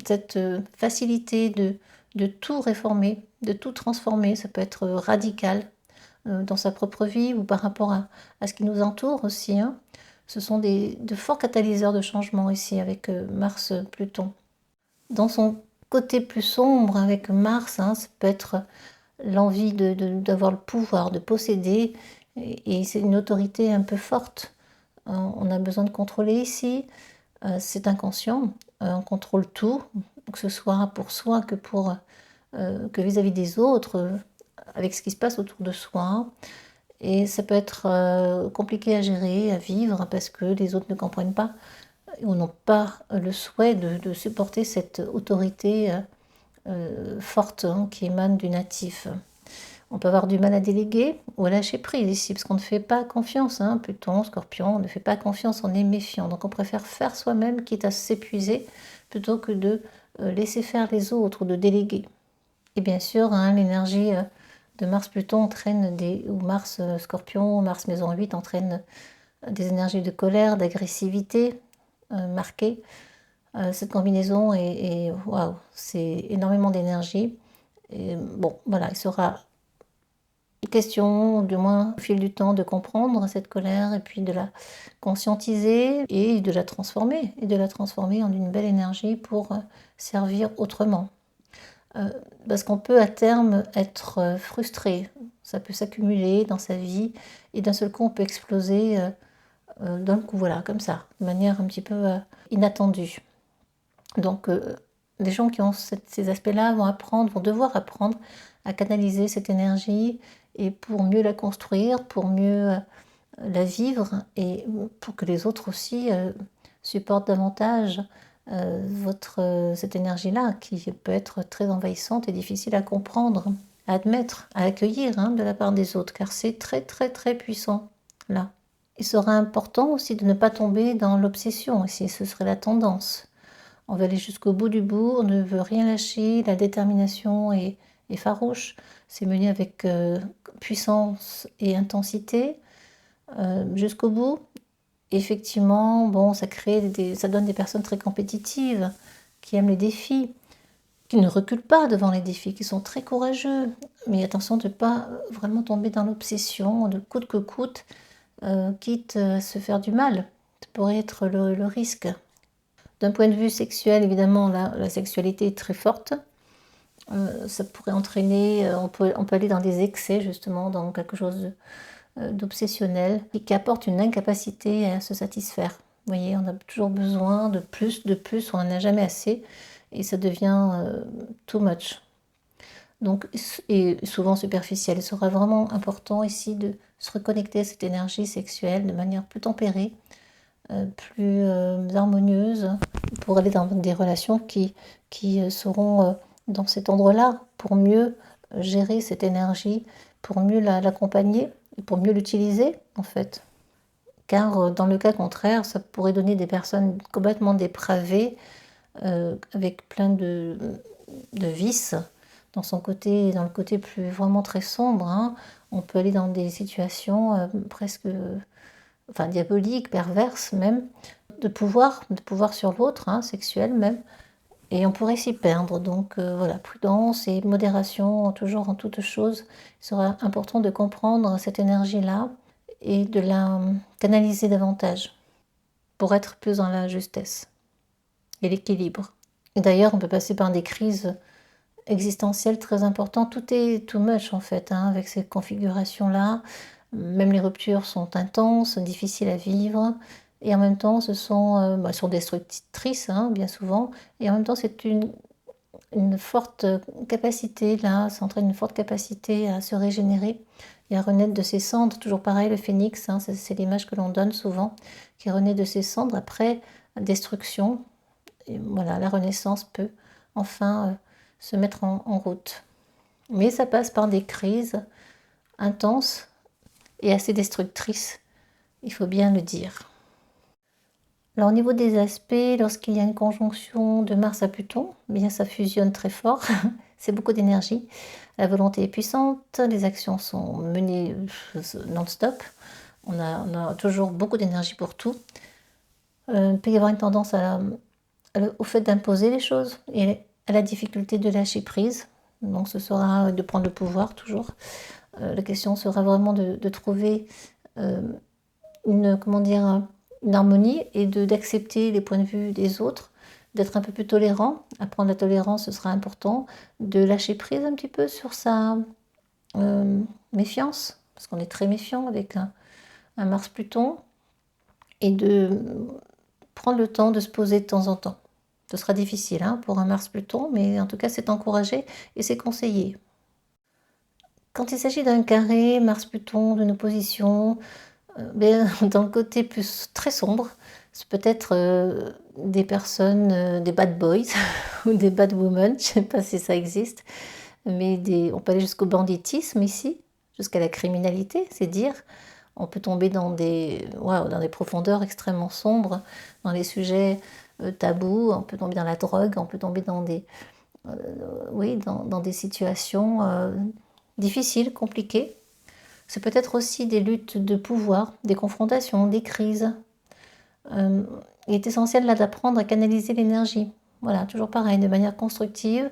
cette facilité de tout réformer, de tout transformer. Ça peut être radical dans sa propre vie ou par rapport à ce qui nous entoure aussi, hein. Ce sont de forts catalyseurs de changement ici avec Mars-Pluton. Dans son côté plus sombre avec Mars, hein, ça peut être l'envie d'avoir le pouvoir, de posséder, et c'est une autorité un peu forte. On a besoin de contrôler ici, c'est inconscient, on contrôle tout, que ce soit pour soi que vis-à-vis des autres, avec ce qui se passe autour de soi. Et ça peut être compliqué à gérer, à vivre, parce que les autres ne comprennent pas ou n'ont pas le souhait de supporter cette autorité forte, hein, qui émane du natif. On peut avoir du mal à déléguer ou à lâcher prise ici, parce qu'on ne fait pas confiance, hein, Pluton, Scorpion, on ne fait pas confiance, on est méfiant. Donc on préfère faire soi-même, quitte à s'épuiser, plutôt que de laisser faire les autres ou de déléguer. Et bien sûr, hein, l'énergie de Mars-Pluton entraîne ou Mars-Scorpion, Mars Maison 8 entraîne des énergies de colère, d'agressivité marquées. Cette combinaison waouh, c'est énormément d'énergie. Et bon, voilà, il sera question, du moins au fil du temps, de comprendre cette colère et puis de la conscientiser et de la transformer, en une belle énergie pour servir autrement. Parce qu'on peut à terme être frustré, ça peut s'accumuler dans sa vie et d'un seul coup on peut exploser d'un coup, voilà, comme ça, de manière un petit peu inattendue. Donc les gens qui ont ces aspects-là vont devoir apprendre à canaliser cette énergie et pour mieux la construire, pour mieux la vivre et pour que les autres aussi supportent davantage cette énergie-là qui peut être très envahissante et difficile à comprendre, à admettre, à accueillir, hein, de la part des autres, car c'est très très très puissant là. Il sera important aussi de ne pas tomber dans l'obsession, si ce serait la tendance. On veut aller jusqu'au bout du bout, on ne veut rien lâcher, la détermination est farouche, c'est mené avec puissance et intensité jusqu'au bout. Effectivement, bon, ça donne des personnes très compétitives, qui aiment les défis, qui ne reculent pas devant les défis, qui sont très courageux. Mais attention de ne pas vraiment tomber dans l'obsession, de coûte que coûte, quitte à se faire du mal. Ça pourrait être le risque. D'un point de vue sexuel, évidemment, la sexualité est très forte. Ça pourrait entraîner, on peut aller dans des excès, justement, dans quelque chose d'obsessionnel, qui apporte une incapacité à se satisfaire. Vous voyez, on a toujours besoin de plus, on n'en a jamais assez, et ça devient too much. Donc, et souvent superficiel. Il sera vraiment important ici de se reconnecter à cette énergie sexuelle de manière plus tempérée, plus harmonieuse, pour aller dans des relations qui seront dans cet endroit-là, pour mieux gérer cette énergie, pour mieux l'accompagner, et pour mieux l'utiliser en fait. Car dans le cas contraire, ça pourrait donner des personnes complètement dépravées, avec plein de vices, dans le côté plus vraiment très sombre, hein. On peut aller dans des situations presque diaboliques, perverses même, de pouvoir sur l'autre, hein, sexuel même, et on pourrait s'y perdre. Donc voilà, prudence et modération, toujours en toutes choses. Il sera important de comprendre cette énergie-là et de la canaliser davantage pour être plus dans la justesse et l'équilibre. Et d'ailleurs, on peut passer par des crises existentielles très importantes. Tout est too much en fait, hein, avec ces configurations-là. Même les ruptures sont intenses, difficiles à vivre. Et en même temps, sont destructrices, hein, bien souvent. Et en même temps, c'est une forte capacité, là, ça entraîne une forte capacité à se régénérer et à renaître de ses cendres. Toujours pareil, le phénix, hein, c'est l'image que l'on donne souvent, qui renaît de ses cendres après destruction. Et voilà, la renaissance peut enfin se mettre en route. Mais ça passe par des crises intenses et assez destructrices, il faut bien le dire. Alors au niveau des aspects, lorsqu'il y a une conjonction de Mars à Pluton, bien ça fusionne très fort. c'est beaucoup d'énergie. La volonté est puissante, les actions sont menées non-stop. On a toujours beaucoup d'énergie pour tout. Il peut y avoir une tendance au fait d'imposer les choses et à la difficulté de lâcher prise. Donc ce sera de prendre le pouvoir toujours. La question sera vraiment de trouver une harmonie et d'accepter les points de vue des autres, d'être un peu plus tolérant. Apprendre la tolérance, ce sera important. De lâcher prise un petit peu sur sa méfiance, parce qu'on est très méfiant avec un Mars-Pluton, et de prendre le temps de se poser de temps en temps. Ce sera difficile pour un Mars-Pluton, mais en tout cas c'est encouragé et c'est conseillé. Quand il s'agit d'un carré, Mars-Pluton, d'une opposition, dans le côté plus très sombre, c'est peut-être des personnes, des bad boys ou des bad women, je ne sais pas si ça existe, mais on peut aller jusqu'au banditisme ici, jusqu'à la criminalité, c'est dire. On peut tomber dans des profondeurs extrêmement sombres, dans les sujets tabous, on peut tomber dans la drogue, on peut tomber dans des situations difficiles, compliquées. C'est peut-être aussi des luttes de pouvoir, des confrontations, des crises. Il est essentiel là d'apprendre à canaliser l'énergie. Voilà, toujours pareil, de manière constructive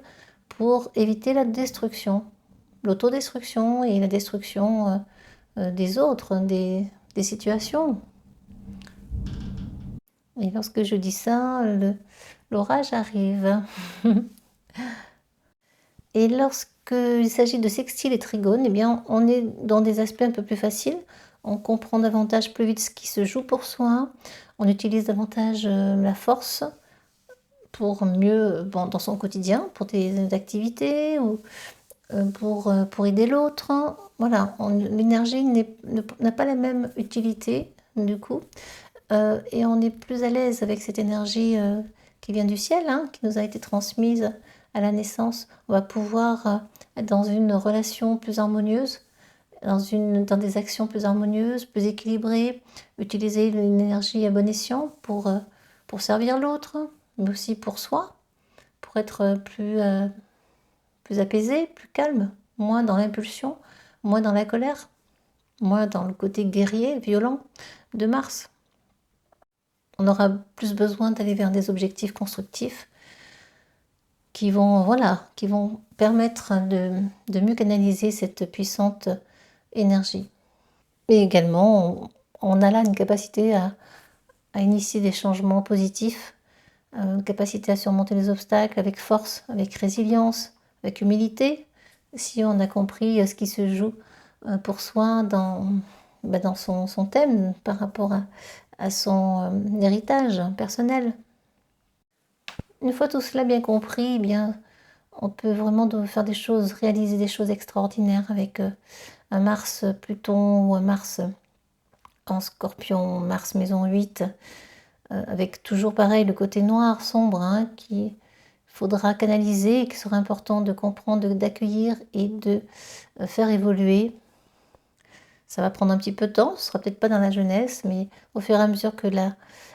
pour éviter la destruction, l'autodestruction et la destruction des autres, des situations. Et lorsque je dis ça, l'orage arrive. Et lorsqu'il s'agit de sextile et trigone, eh bien, on est dans des aspects un peu plus faciles. On comprend davantage plus vite ce qui se joue pour soi. On utilise davantage la force pour mieux, dans son quotidien, pour des activités ou pour aider l'autre. Voilà, l'énergie n'a pas la même utilité du coup. Et on est plus à l'aise avec cette énergie qui vient du ciel, qui nous a été transmise à la naissance. On va pouvoir être dans une relation plus harmonieuse, dans des actions plus harmonieuses, plus équilibrées, utiliser une énergie à bon escient pour servir l'autre, mais aussi pour soi, pour être plus apaisé, plus calme, moins dans l'impulsion, moins dans la colère, moins dans le côté guerrier, violent de Mars. On aura plus besoin d'aller vers des objectifs constructifs qui vont permettre de mieux canaliser cette puissante énergie. Et également, on a là une capacité à initier des changements positifs, une capacité à surmonter les obstacles avec force, avec résilience, avec humilité, si on a compris ce qui se joue pour soi dans son thème par rapport à son héritage personnel. Une fois tout cela bien compris, eh bien, on peut vraiment faire des choses, réaliser des choses extraordinaires avec un Mars Pluton ou un Mars en Scorpion, Mars maison 8, avec toujours pareil le côté noir, sombre, qu'il faudra canaliser et qu'il sera important de comprendre, d'accueillir et de faire évoluer. Ça va prendre un petit peu de temps, ce sera peut-être pas dans la jeunesse, mais au fur et à mesure que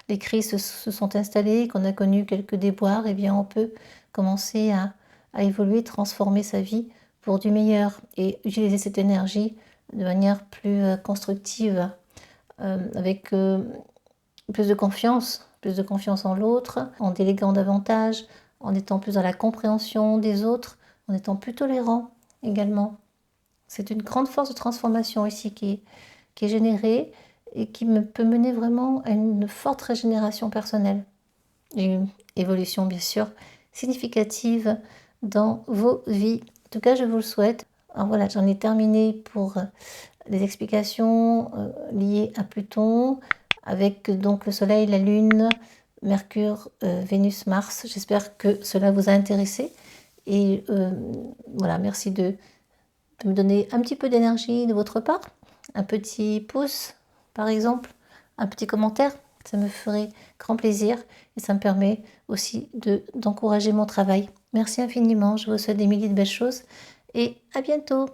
les crises se sont installées, qu'on a connu quelques déboires, eh bien on peut commencer à évoluer, transformer sa vie pour du meilleur et utiliser cette énergie de manière plus constructive, avec plus de confiance en l'autre, en déléguant davantage, en étant plus dans la compréhension des autres, en étant plus tolérant également. C'est une grande force de transformation ici qui est générée et qui peut mener vraiment à une forte régénération personnelle. Et une évolution bien sûr significative dans vos vies. En tout cas, je vous le souhaite. Alors voilà, j'en ai terminé pour les explications liées à Pluton, avec donc le Soleil, la Lune, Mercure, Vénus, Mars. J'espère que cela vous a intéressé. Et voilà, merci de me donner un petit peu d'énergie de votre part. Un petit pouce, par exemple, un petit commentaire. Ça me ferait grand plaisir et ça me permet aussi d'encourager mon travail. Merci infiniment, je vous souhaite des milliers de belles choses et à bientôt.